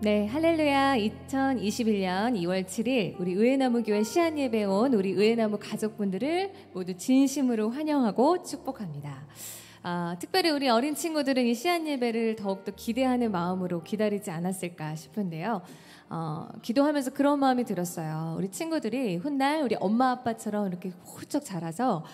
네, 할렐루야. 2021년 2월 7일 우리 의회나무교회 시안예배에 온 우리 의회나무 가족분들을 모두 진심으로 환영하고 축복합니다. 특별히 우리 어린 친구들은 이 시안예배를 더욱더 기대하는 마음으로 기다리지 않았을까 싶은데요. 기도하면서 그런 마음이 들었어요. 우리 친구들이 훗날 우리 엄마 아빠처럼 이렇게 훌쩍 자라서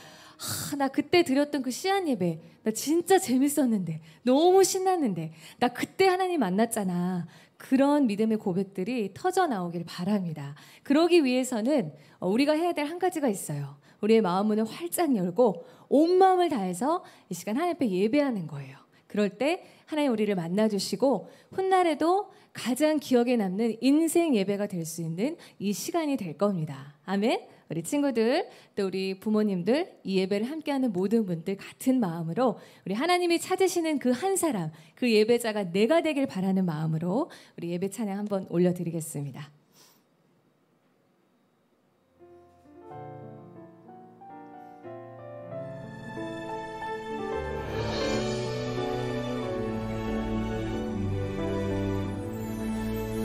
나 그때 드렸던 그 시안예배 나 진짜 재밌었는데 너무 신났는데 나 그때 하나님 만났잖아. 그런 믿음의 고백들이 터져 나오길 바랍니다. 그러기 위해서는 우리가 해야 될 한 가지가 있어요. 우리의 마음 문을 활짝 열고 온 마음을 다해서 이 시간 하나님 앞에 예배하는 거예요. 그럴 때 하나님 우리를 만나주시고 훗날에도 가장 기억에 남는 인생 예배가 될 수 있는 이 시간이 될 겁니다. 아멘. 우리 친구들 또 우리 부모님들 이 예배를 함께하는 모든 분들 같은 마음으로 우리 하나님이 찾으시는 그 한 사람 그 예배자가 내가 되길 바라는 마음으로 우리 예배 찬양 한번 올려드리겠습니다.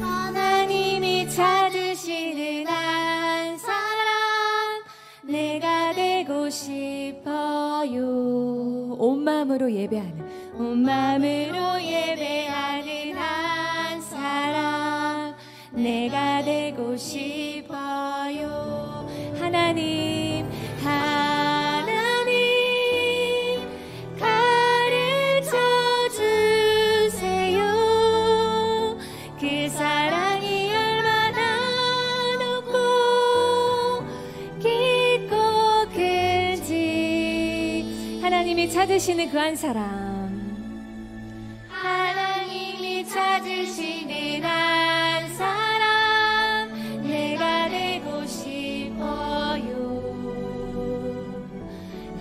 하나님이 찾으시는 한 사람 내가 되고 싶어요. 온 마음으로 예배하는 온 마음으로 예배하는 한 사람 내가 되고 싶어요. 하나님 가르쳐 주세요. 그 사랑이 얼마나 높고 깊고 큰지. 하나님이 찾으시는 그 한 사람 하나님이 찾으시는 한 사람 내가 되고 싶어요.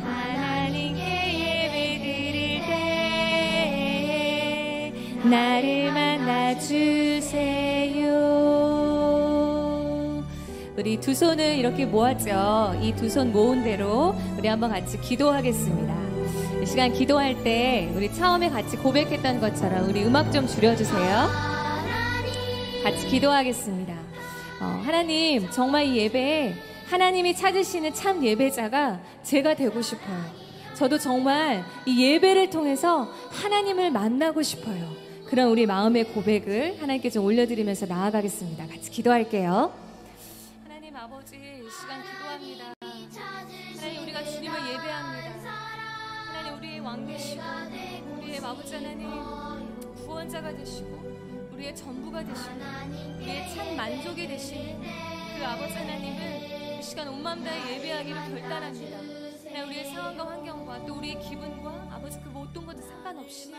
하나님께 예배 드릴 때 나를 만나주세요. 우리 두 손을 이렇게 모았죠. 이 두 손 모은 대로 우리 한번 같이 기도하겠습니다. 이 시간 기도할 때 우리 처음에 같이 고백했던 것처럼 우리 음악 좀 줄여주세요. 같이 기도하겠습니다. 하나님 정말 이 예배에 하나님이 찾으시는 참 예배자가 제가 되고 싶어요. 저도 정말 이 예배를 통해서 하나님을 만나고 싶어요. 그런 우리 마음의 고백을 하나님께 좀 올려드리면서 나아가겠습니다. 같이 기도할게요. 하나님 아버지 이 시간 기도합니다. 하나님 우리가 주님을 예배합니다. 하나님 우리의 왕 되시고 우리의 아버지 하나님 구원자가 되시고 우리의 전부가 되시고 우리의 참 만족이 되시는 그 아버지 하나님을 이 시간 온 마음 다해 예배하기로 결단합니다. 하나님 우리의 상황과 환경과 또 우리의 기분과 아버지 그 모든 것도 상관없이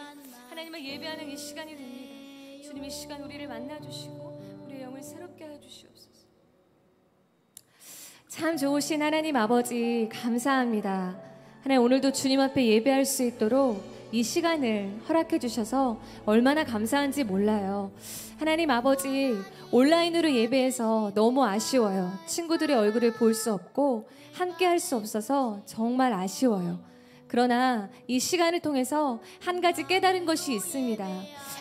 하나님을 예배하는 이 시간이 됩니다. 주님 이 시간 우리를 만나주시고 우리의 영을 새롭게 하여 주시옵소서. 참 좋으신 하나님 아버지 감사합니다. 하나님 오늘도 주님 앞에 예배할 수 있도록 이 시간을 허락해 주셔서 얼마나 감사한지 몰라요. 하나님 아버지 온라인으로 예배해서 너무 아쉬워요. 친구들의 얼굴을 볼 수 없고 함께 할 수 없어서 정말 아쉬워요. 그러나 이 시간을 통해서 한 가지 깨달은 것이 있습니다.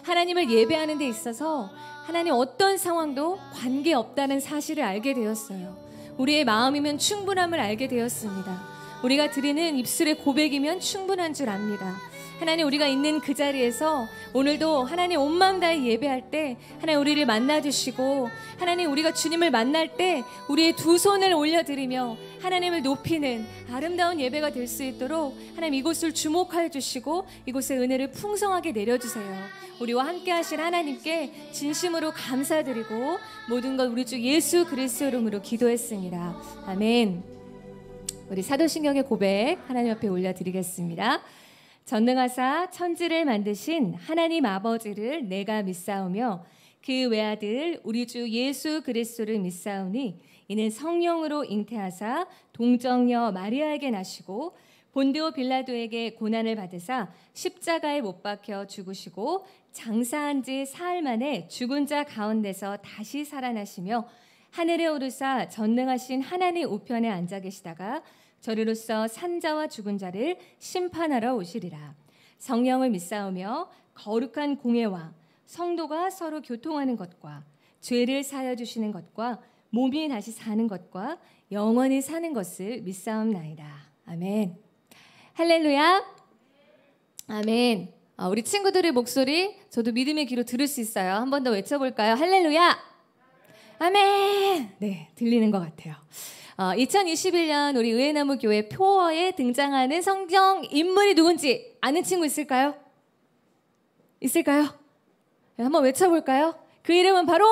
하나님을 예배하는 데 있어서 하나님 어떤 상황도 관계없다는 사실을 알게 되었어요. 우리의 마음이면 충분함을 알게 되었습니다. 우리가 드리는 입술의 고백이면 충분한 줄 압니다. 하나님 우리가 있는 그 자리에서 오늘도 하나님 온 마음 다해 예배할 때 하나님 우리를 만나주시고 하나님 우리가 주님을 만날 때 우리의 두 손을 올려드리며 하나님을 높이는 아름다운 예배가 될 수 있도록 하나님 이곳을 주목하여 주시고 이곳에 은혜를 풍성하게 내려주세요. 우리와 함께 하신 하나님께 진심으로 감사드리고 모든 것 우리 주 예수 그리스도 이름으로 기도했습니다. 아멘. 우리 사도신경의 고백 하나님 앞에 올려드리겠습니다. 전능하사 천지를 만드신 하나님 아버지를 내가 믿사오며 그 외아들 우리 주 예수 그리스도를 믿사오니 이는 성령으로 잉태하사 동정녀 마리아에게 나시고 본디오 빌라도에게 고난을 받으사 십자가에 못 박혀 죽으시고 장사한 지 사흘 만에 죽은 자 가운데서 다시 살아나시며 하늘에 오르사 전능하신 하나님 우편에 앉아 계시다가 저리로서 산자와 죽은 자를 심판하러 오시리라. 성령을 믿사오며 거룩한 공예와 성도가 서로 교통하는 것과 죄를 사하여 주시는 것과 몸이 다시 사는 것과 영원히 사는 것을 믿사옵나이다. 아멘. 할렐루야. 아멘. 우리 친구들의 목소리 저도 믿음의 귀로 들을 수 있어요. 한 번 더 외쳐볼까요? 할렐루야. 아멘. 네, 들리는 것 같아요. 2021년 우리 의회나무 교회 표어에 등장하는 성경 인물이 누군지 아는 친구 있을까요? 있을까요? 네, 한번 외쳐볼까요? 그 이름은 바로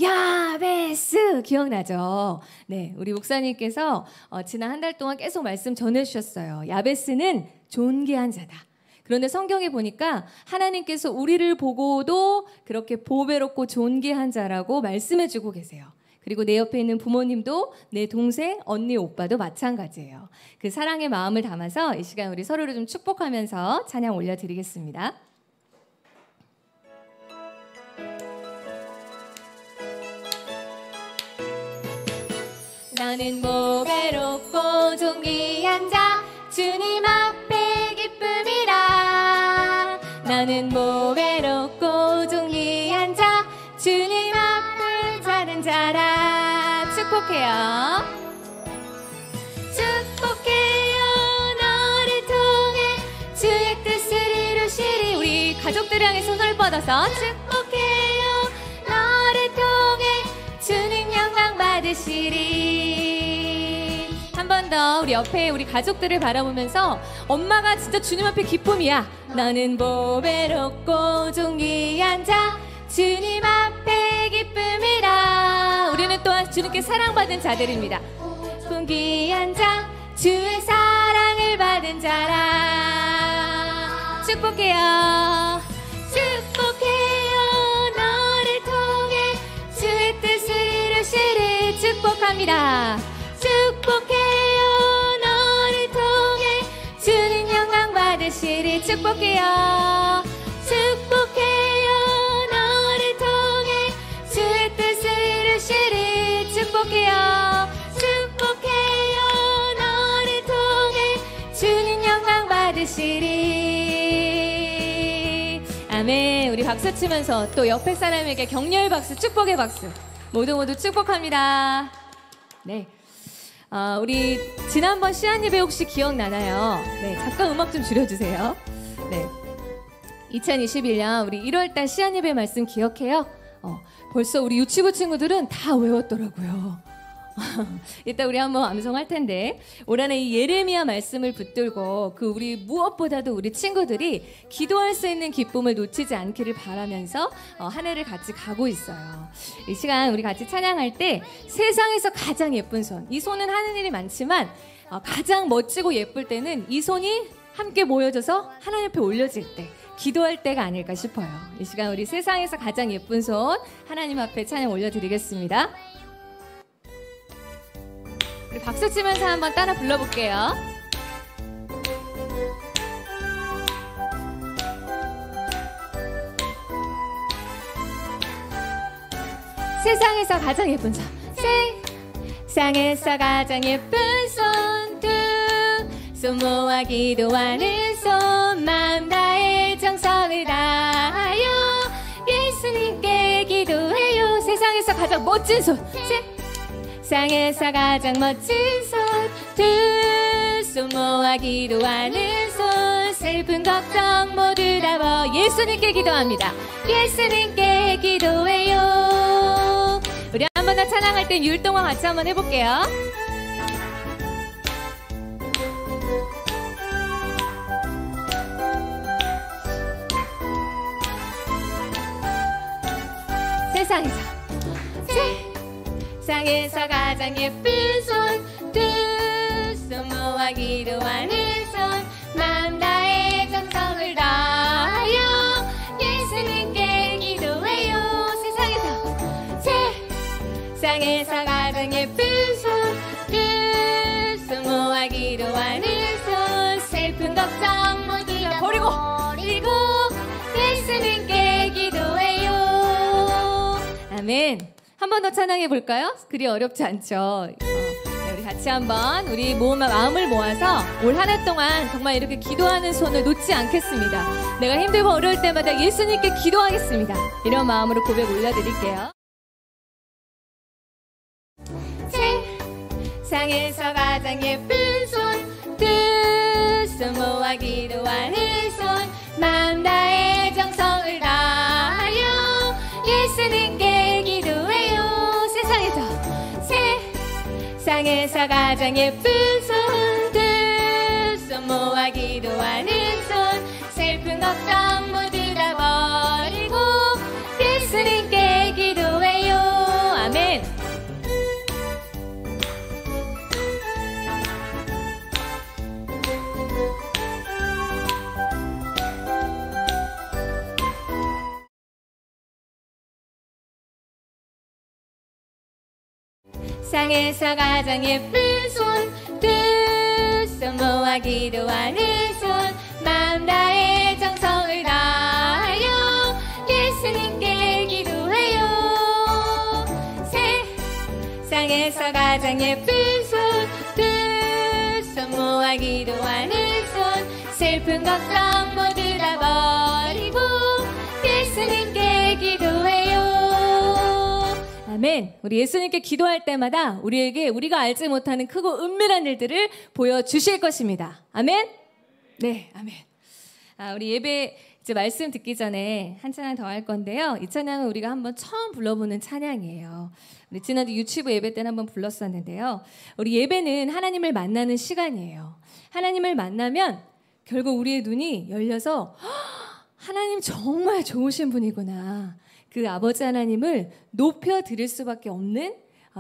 야베스. 기억나죠? 네, 우리 목사님께서 지난 한 달 동안 계속 말씀 전해주셨어요. 야베스는 존귀한 자다. 그런데 성경에 보니까 하나님께서 우리를 보고도 그렇게 보배롭고 존귀한 자라고 말씀해주고 계세요. 그리고 내 옆에 있는 부모님도 내 동생, 언니, 오빠도 마찬가지예요. 그 사랑의 마음을 담아서 이 시간 우리 서로를 좀 축복하면서 찬양 올려드리겠습니다. 나는 보배롭고 존귀한 자 주님 앞에 기쁨이라. 나는 보배롭고 존귀한 자 주님 앞을 사는 자라. 축복해요. 축복해요. 너를 통해 주의 뜻을 이루시리. 우리 가족들을 향해 손을 뻗어서 축복해요. 너를 통해 주님 영광 받으시리. 한 번 더 우리 옆에 우리 가족들을 바라보면서 엄마가 진짜 주님 앞에 기쁨이야. 나는 보배롭고 존귀한 자 주님 앞에 기쁨이라. 우리는 또한 주님께 사랑받은 자들입니다. 존귀한 자 주의 사랑을 받은 자라. 축복해요. 축복해요. 너를 통해 주의 뜻을 이루시리. 축복합니다. 축복해요. 너를 통해 주님 영광 받으시리. 축복해요. 축복해요. 너를 통해 주의 뜻을 이루시리. 축복해요. 축복해요. 너를 통해 주님 영광 받으시리. 아멘. 우리 박수 치면서 또 옆에 사람에게 격려의 박수, 축복의 박수 모두 축복합니다. 네. 우리 지난번 시안 예배 혹시 기억나나요? 네, 잠깐 음악 좀 줄여주세요. 네, 2021년 우리 1월달 시안 예배 말씀 기억해요? 벌써 우리 유치부 친구들은 다 외웠더라고요. 이따 우리 한번 암송할 텐데, 올 한해 이 예레미야 말씀을 붙들고 그 우리 무엇보다도 우리 친구들이 기도할 수 있는 기쁨을 놓치지 않기를 바라면서 한 해를 같이 가고 있어요. 이 시간 우리 같이 찬양할 때 세상에서 가장 예쁜 손, 이 손은 하는 일이 많지만 가장 멋지고 예쁠 때는 이 손이 함께 모여져서 하나님 앞에 올려질 때, 기도할 때가 아닐까 싶어요. 이 시간 우리 세상에서 가장 예쁜 손 하나님 앞에 찬양 올려드리겠습니다. 우리 박수 치면서 한번 따라 불러볼게요. 세상에서 가장 예쁜 손, 세상에서 가장 예쁜 손, 두 손 모아 기도하는 손, 마음 다해 정성을 다하여 예수님께 기도해요. 세상에서 가장 멋진 손, 세상에서 가장 멋진 손, 두 손 모아 기도하는 손, 슬픈 걱정 모두 다 버려 예수님께 기도합니다. 예수님께 기도해요. 우리 한 번 더 찬양할 때 율동화 같이 한번 해볼게요. 세상에서 가장 예쁜 손, 두 손 모아 기도하는 손, 마음 다해 정성을 다하여 예수님께 기도해요. 세상에서 가장 예쁜 손, 두 손 모아 기도하는 손, 슬픈 걱정 모두 다 버리고 예수님께 기도해요. 아멘. 한 번 더 찬양해 볼까요? 그리 어렵지 않죠. 우리 우리 같이 한번 우리 마음을 모아서 올 한 해 동안 정말 이렇게 기도하는 손을 놓지 않겠습니다. 내가 힘들고 어려울 때마다 예수님께 기도하겠습니다. 이런 마음으로 고백 올려드릴게요. 세상에서 가장 예쁜 손 두 손 모아 기도하는 손 마음 다해 정성을 다하여 예수님께 기도해요. 세상에서 가장 예쁜 손 두 손 모아 기도하는 손 슬픈 걱정 모두 다 버리고 예수님께 기도해요. 아멘. 세상에서 가장 예쁜 손 두 손 모아 기도하는 손 마음 다해 정성을 다하여 예수님께 기도해요. 세상에서 가장 예쁜 손 두 손 모아 기도하는 손 슬픈 걱정 모두 다 버리고 예수님께 기도해요. 아멘. 우리 예수님께 기도할 때마다 우리에게 우리가 알지 못하는 크고 은밀한 일들을 보여주실 것입니다. 아멘. 네, 아멘. 우리 예배 이제 말씀 듣기 전에 한 찬양 더 할 건데요. 이 찬양은 우리가 한번 처음 불러보는 찬양이에요. 우리 지난주 유치부 예배 때는 한번 불렀었는데요. 우리 예배는 하나님을 만나는 시간이에요. 하나님을 만나면 결국 우리의 눈이 열려서 하나님 정말 좋으신 분이구나. 그 아버지 하나님을 높여드릴 수밖에 없는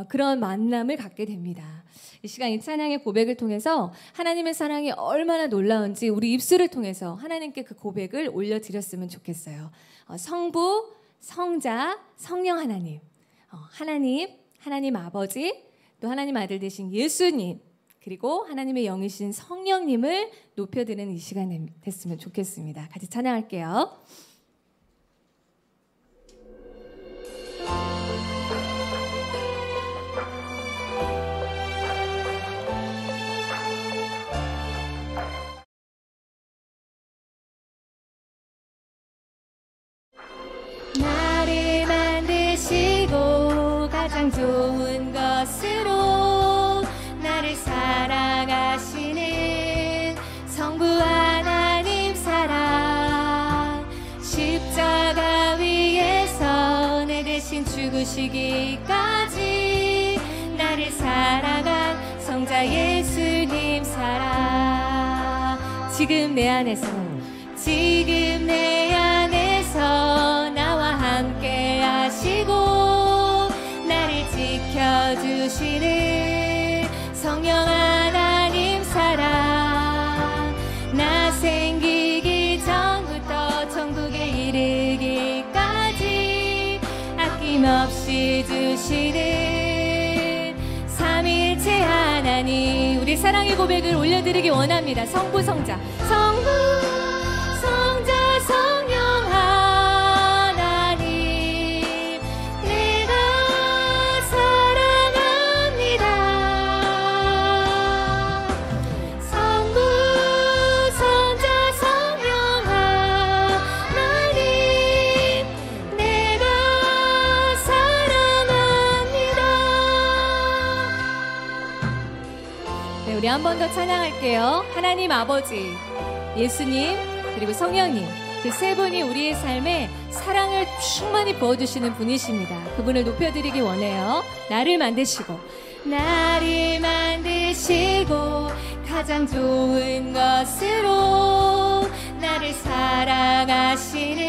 그런 만남을 갖게 됩니다. 이 시간 이 찬양의 고백을 통해서 하나님의 사랑이 얼마나 놀라운지 우리 입술을 통해서 하나님께 그 고백을 올려드렸으면 좋겠어요. 성부, 성자, 성령 하나님, 하나님 아버지, 또 하나님 아들 되신 예수님, 그리고 하나님의 영이신 성령님을 높여드리는 이 시간 됐으면 좋겠습니다. 같이 찬양할게요. 나를 만드시고 가장 좋은 것으로 나를 사랑하시는 성부 하나님 사랑 십자가 위에서 내 대신 죽으시기까지 나를 사랑한 성자 예수님 사랑 지금 내 안에서 나와 함께 하시고 나를 지켜주시는 성령 하나님 사랑 나 생기기 전부터 천국에 이르기까지 아낌없이 주시는 삼위일체 하나님 우리 사랑의 고백을 올려드리기 원합니다. 성부 성자 성령 하나님 내가 사랑합니다. 성부 성자 성령 하나님 내가 사랑합니다. 네, 우리 한 번 더 찬양할게요. 하나님 아버지, 예수님, 그리고 성령님 그 세 분이 우리의 삶에 사랑을 충만히 부어주시는 분이십니다. 그분을 높여드리기 원해요. 나를 만드시고 가장 좋은 것으로 나를 사랑하시는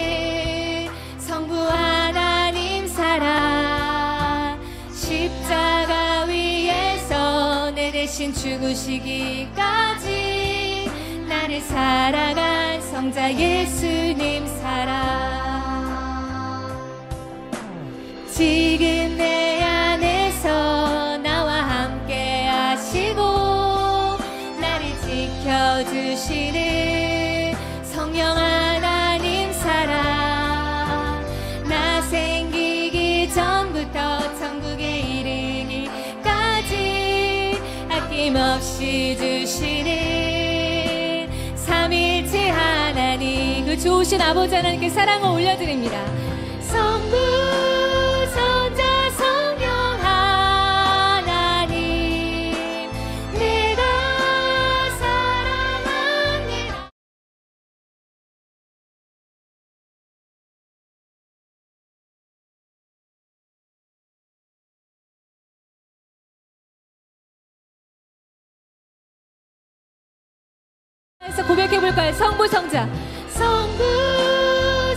성부 하나님 사랑 십자가 위에서 내 대신 죽으시기까지 나를 사랑한 성자 예수님 사랑 지금 내 안에서 나와 함께 하시고 나를 지켜주시는 성령 하나님 사랑 나 생기기 전부터 천국에 이르기까지 끊임없이 주시는 삼일체 하나님, 그 좋으신 아버지 하나님께 사랑을 올려드립니다. 성부 성자 성령 하나님, 내가 사랑합니다. 그래서 고백해볼까요? 성부 성자 성부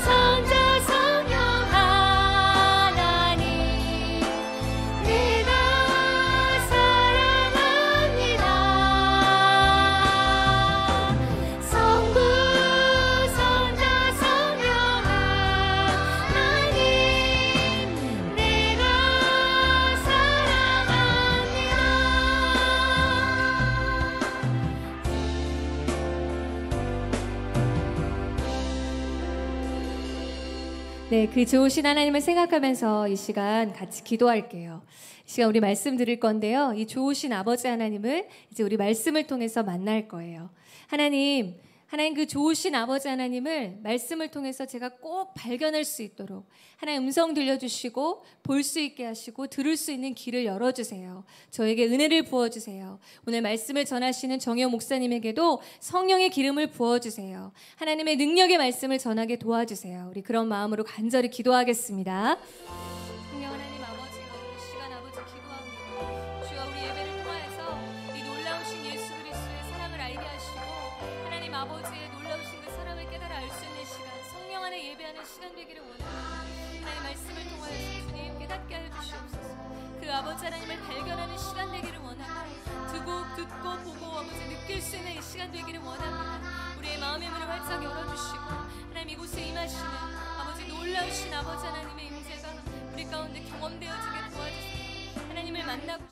성자 성령 하나님, 내가 사랑합니다. 성부 성자 성령 하나님, 내가 사랑합니다. 네, 그 좋으신 하나님을 생각하면서 이 시간 같이 기도할게요. 이 시간 우리 말씀 드릴 건데요. 이 좋으신 아버지 하나님을 이제 우리 말씀을 통해서 만날 거예요. 하나님 그 좋으신 아버지 하나님을 말씀을 통해서 제가 꼭 발견할 수 있도록 하나님 음성 들려주시고 볼 수 있게 하시고 들을 수 있는 길을 열어주세요. 저에게 은혜를 부어주세요. 오늘 말씀을 전하시는 정효 목사님에게도 성령의 기름을 부어주세요. 하나님의 능력의 말씀을 전하게 도와주세요. 우리 그런 마음으로 간절히 기도하겠습니다. 성령 하나님 아버지가 이 시간 아버지 기도합니다. 주여 우리 예배를 통하여서 이 놀라우신 예수 그리스도의 사랑을 알게 하시고 하나님 아버지의 놀라우신 그 사랑을 깨달아 알 수 있는 시간, 성령 안에 예배하는 시간 되기를 원합니다. 하나님 말씀을 통하여서 주님 깨닫게 하여 주시옵소서. 그 아버지 하나님을 발견하는 시간 되기를 원합니다. 듣고 보고 아버지 느낄 수 있는 이 시간 되기를 원합니다. 우리의 마음의 문을 활짝 열어주시고 하나님 이곳에 임하시는 아버지 놀라우신 아버지 하나님의 임재가 우리 가운데 경험되어지게 도와주세요. 하나님을 만나고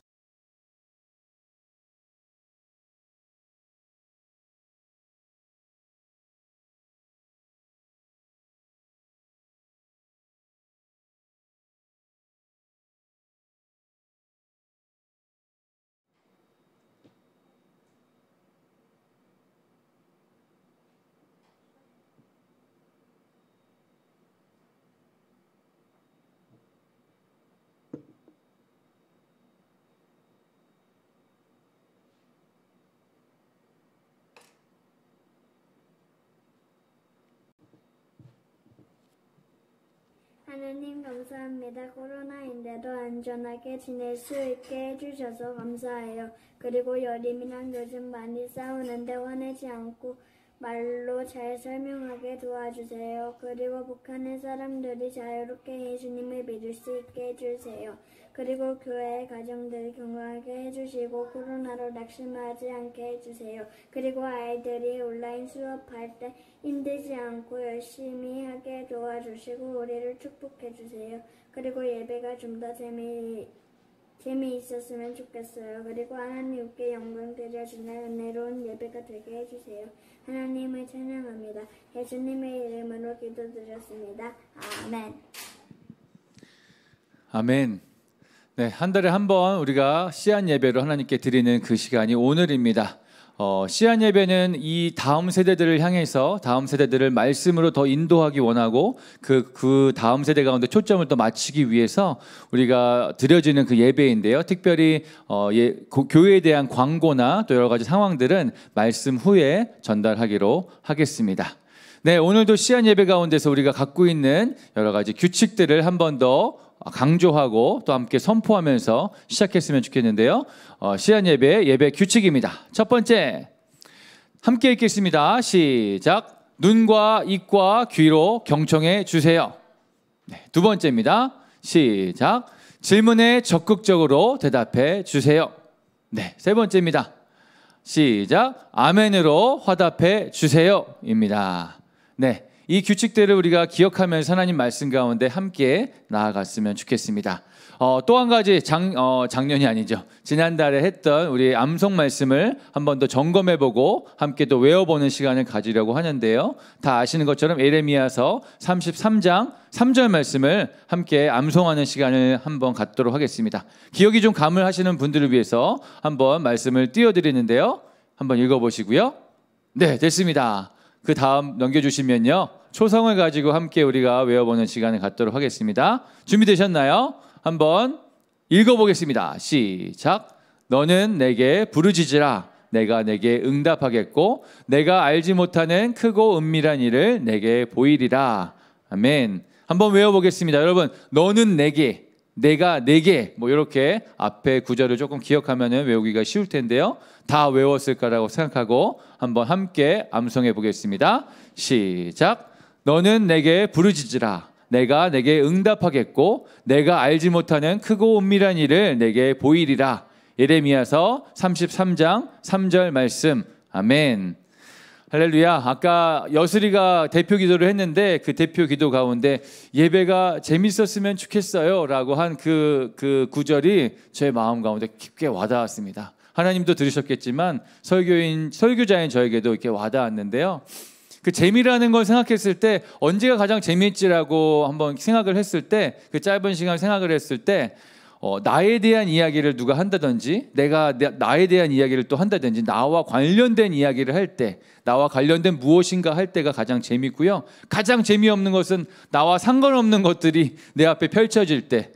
하나님 감사합니다. 코로나인데도 안전하게 지낼 수 있게 해주셔서 감사해요. 그리고 여림이랑 요즘 많이 싸우는데 화내지 않고 말로 잘 설명하게 도와주세요. 그리고 북한의 사람들이 자유롭게 예수님을 믿을 수 있게 해주세요. 그리고 교회의 가정들이 건강하게 해주시고 코로나로 낙심하지 않게 해주세요. 그리고 아이들이 온라인 수업할 때 힘들지 않고 열심히 하게 도와주시고 우리를 축복해주세요. 그리고 예배가 좀 더 재미있었으면 좋겠어요. 그리고 하나님께 영광 드려주는 은혜로운 예배가 되게 해주세요. 하나님을 찬양합니다. 예수님의 이름으로 기도드렸습니다. 아멘. 아멘. 네, 한 달에 한 번 우리가 씨앗 예배로 하나님께 드리는 그 시간이 오늘입니다. 씨앗 예배는 이 다음 세대들을 향해서 다음 세대들을 말씀으로 더 인도하기 원하고 그 다음 세대 가운데 초점을 더 맞추기 위해서 우리가 드려지는 그 예배인데요. 특별히 교회에 대한 광고나 또 여러 가지 상황들은 말씀 후에 전달하기로 하겠습니다. 네, 오늘도 씨앗 예배 가운데서 우리가 갖고 있는 여러 가지 규칙들을 한 번 더 강조하고 또 함께 선포하면서 시작했으면 좋겠는데요. 씨앗 예배 규칙입니다. 첫 번째, 함께 읽겠습니다. 시작. 눈과 입과 귀로 경청해 주세요. 네, 두 번째입니다. 시작. 질문에 적극적으로 대답해 주세요. 네, 세 번째입니다. 시작. 아멘으로 화답해 주세요. 입니다. 네. 이 규칙들을 우리가 기억하면서 하나님 말씀 가운데 함께 나아갔으면 좋겠습니다. 또 한 가지 작년이 아니죠. 지난달에 했던 우리 암송 말씀을 한 번 더 점검해보고 함께 또 외워보는 시간을 가지려고 하는데요. 다 아시는 것처럼 에레미야서 33장 3절 말씀을 함께 암송하는 시간을 한번 갖도록 하겠습니다. 기억이 좀 가물하시는 분들을 위해서 한번 말씀을 띄워드리는데요. 한번 읽어보시고요. 네, 됐습니다. 그 다음 넘겨주시면요. 초성을 가지고 함께 우리가 외워보는 시간을 갖도록 하겠습니다. 준비되셨나요? 한번 읽어보겠습니다. 시작. 너는 내게 부르짖으라. 내가 내게 응답하겠고 내가 알지 못하는 크고 은밀한 일을 내게 보이리라. 아멘. 한번 외워보겠습니다. 여러분, 너는 내게, 내가 내게, 뭐 이렇게 앞에 구절을 조금 기억하면 외우기가 쉬울 텐데요. 다 외웠을까라고 생각하고 한번 함께 암송해 보겠습니다. 시작. 너는 내게 부르짖으라. 내가 내게 응답하겠고 내가 알지 못하는 크고 은밀한 일을 내게 보이리라. 예레미야서 33장 3절 말씀. 아멘. 할렐루야. 아까 여슬이가 대표 기도를 했는데 그 대표 기도 가운데 예배가 재밌었으면 좋겠어요 라고 한 그 구절이 제 마음 가운데 깊게 와닿았습니다. 하나님도 들으셨겠지만 설교자인 저에게도 이렇게 와닿았는데요. 그 재미라는 걸 생각했을 때 언제가 가장 재미있지라고 한번 생각을 했을 때 그 짧은 시간 생각을 했을 때 나에 대한 이야기를 누가 한다든지 내가 나에 대한 이야기를 또 한다든지 나와 관련된 이야기를 할 때 나와 관련된 무엇인가 할 때가 가장 재밌고요. 가장 재미없는 것은 나와 상관없는 것들이 내 앞에 펼쳐질 때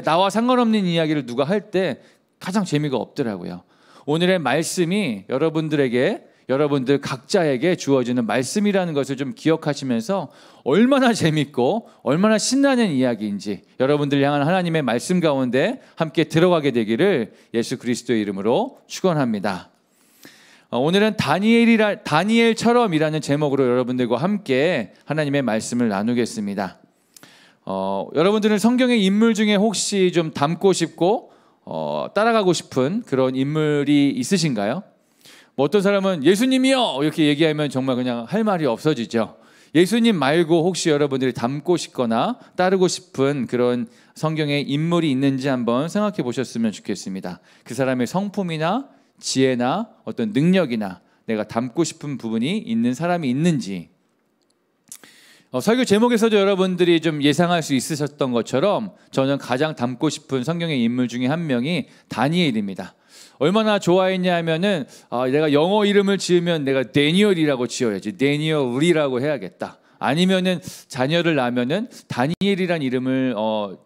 나와 상관없는 이야기를 누가 할 때 가장 재미가 없더라고요. 오늘의 말씀이 여러분들 각자에게 주어지는 말씀이라는 것을 좀 기억하시면서 얼마나 재밌고 얼마나 신나는 이야기인지 여러분들 향한 하나님의 말씀 가운데 함께 들어가게 되기를 예수 그리스도의 이름으로 축원합니다. 오늘은 다니엘처럼이라는 제목으로 여러분들과 함께 하나님의 말씀을 나누겠습니다. 여러분들은 성경의 인물 중에 혹시 좀 닮고 싶고 따라가고 싶은 그런 인물이 있으신가요? 뭐 어떤 사람은 예수님이요 이렇게 얘기하면 정말 그냥 할 말이 없어지죠. 예수님 말고 혹시 여러분들이 닮고 싶거나 따르고 싶은 그런 성경의 인물이 있는지 한번 생각해 보셨으면 좋겠습니다. 그 사람의 성품이나 지혜나 어떤 능력이나 내가 닮고 싶은 부분이 있는 사람이 있는지. 설교 제목에서도 여러분들이 좀 예상할 수 있으셨던 것처럼 저는 가장 닮고 싶은 성경의 인물 중에 한 명이 다니엘입니다. 얼마나 좋아했냐 하면은 내가 영어 이름을 지으면 내가 데니얼이라고 지어야지 데니얼이라고 해야겠다. 아니면은 자녀를 낳으면은 다니엘이란 이름을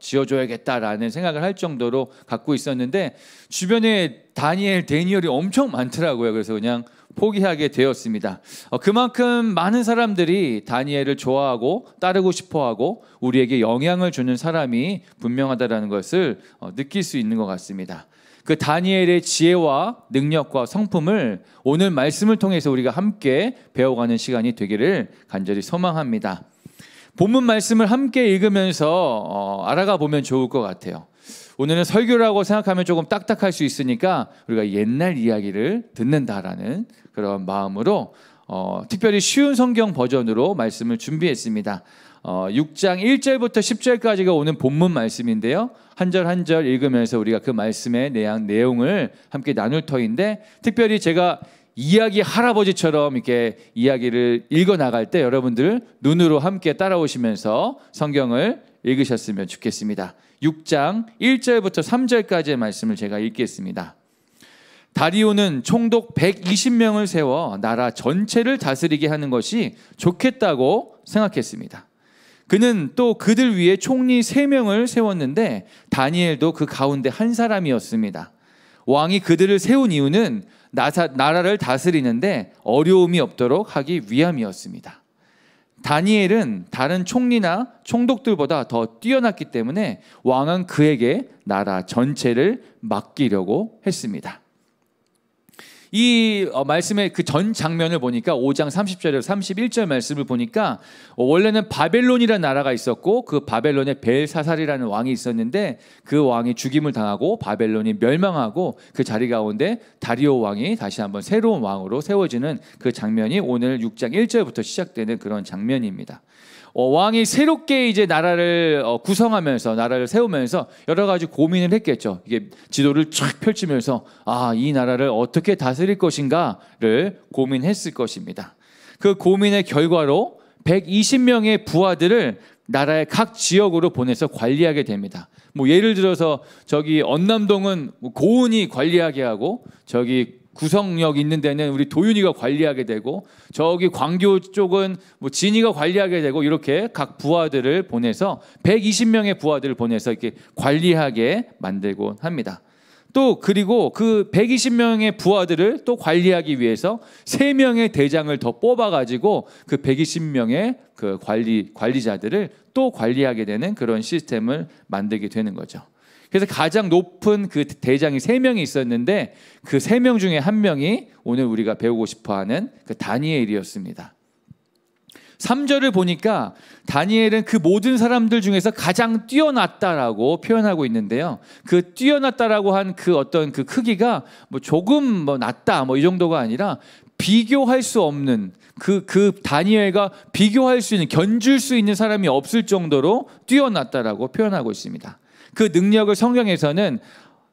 지어줘야겠다라는 생각을 할 정도로 갖고 있었는데 주변에 다니엘, 데니얼이 엄청 많더라고요. 그래서 그냥 포기하게 되었습니다. 그만큼 많은 사람들이 다니엘을 좋아하고 따르고 싶어하고 우리에게 영향을 주는 사람이 분명하다라는 것을 느낄 수 있는 것 같습니다. 그 다니엘의 지혜와 능력과 성품을 오늘 말씀을 통해서 우리가 함께 배워가는 시간이 되기를 간절히 소망합니다. 본문 말씀을 함께 읽으면서 알아가 보면 좋을 것 같아요. 오늘은 설교라고 생각하면 조금 딱딱할 수 있으니까 우리가 옛날 이야기를 듣는다라는 그런 마음으로 특별히 쉬운 성경 버전으로 말씀을 준비했습니다. 6장 1절부터 10절까지가 오늘 본문 말씀인데요. 한 절 한 절 읽으면서 우리가 그 말씀의 내용을 함께 나눌 터인데 특별히 제가 이야기 할아버지처럼 이렇게 이야기를 읽어 나갈 때 여러분들 눈으로 함께 따라오시면서 성경을 읽으셨으면 좋겠습니다. 6장 1절부터 3절까지의 말씀을 제가 읽겠습니다. 다리오는 총독 120명을 세워 나라 전체를 다스리게 하는 것이 좋겠다고 생각했습니다. 그는 또 그들 위에 총리 3명을 세웠는데 다니엘도 그 가운데 한 사람이었습니다. 왕이 그들을 세운 이유는 나라를 다스리는데 어려움이 없도록 하기 위함이었습니다. 다니엘은 다른 총리나 총독들보다 더 뛰어났기 때문에 왕은 그에게 나라 전체를 맡기려고 했습니다. 이 말씀의 그 전 장면을 보니까 5장 30절에서 31절 말씀을 보니까 원래는 바벨론이라는 나라가 있었고 그 바벨론에 벨사살이라는 왕이 있었는데 그 왕이 죽임을 당하고 바벨론이 멸망하고 그 자리 가운데 다리오 왕이 다시 한번 새로운 왕으로 세워지는 그 장면이 오늘 6장 1절부터 시작되는 그런 장면입니다. 왕이 새롭게 이제 나라를 구성하면서 나라를 세우면서 여러 가지 고민을 했겠죠. 이게 지도를 쫙 펼치면서 이 나라를 어떻게 다스릴 것인가를 고민했을 것입니다. 그 고민의 결과로 120명의 부하들을 나라의 각 지역으로 보내서 관리하게 됩니다. 뭐 예를 들어서 저기 언남동은 고은이 관리하게 하고 저기 구성역 있는 데는 우리 도윤이가 관리하게 되고 저기 광교 쪽은 뭐 진이가 관리하게 되고 이렇게 각 부하들을 보내서 120명의 부하들을 보내서 이렇게 관리하게 만들곤 합니다. 또 그리고 그 120명의 부하들을 또 관리하기 위해서 3명의 대장을 더 뽑아가지고 그 120명의 그 관리자들을 또 관리하게 되는 그런 시스템을 만들게 되는 거죠. 그래서 가장 높은 그 대장이 3명이 있었는데 그 3명 중에 1명이 오늘 우리가 배우고 싶어하는 그 다니엘이었습니다. 3절을 보니까 다니엘은 그 모든 사람들 중에서 가장 뛰어났다라고 표현하고 있는데요. 그 뛰어났다라고 한 그 어떤 그 크기가 뭐 조금 뭐 낫다 뭐 이 정도가 아니라 비교할 수 없는 그 다니엘과 비교할 수 있는 견줄 수 있는 사람이 없을 정도로 뛰어났다라고 표현하고 있습니다. 그 능력을 성경에서는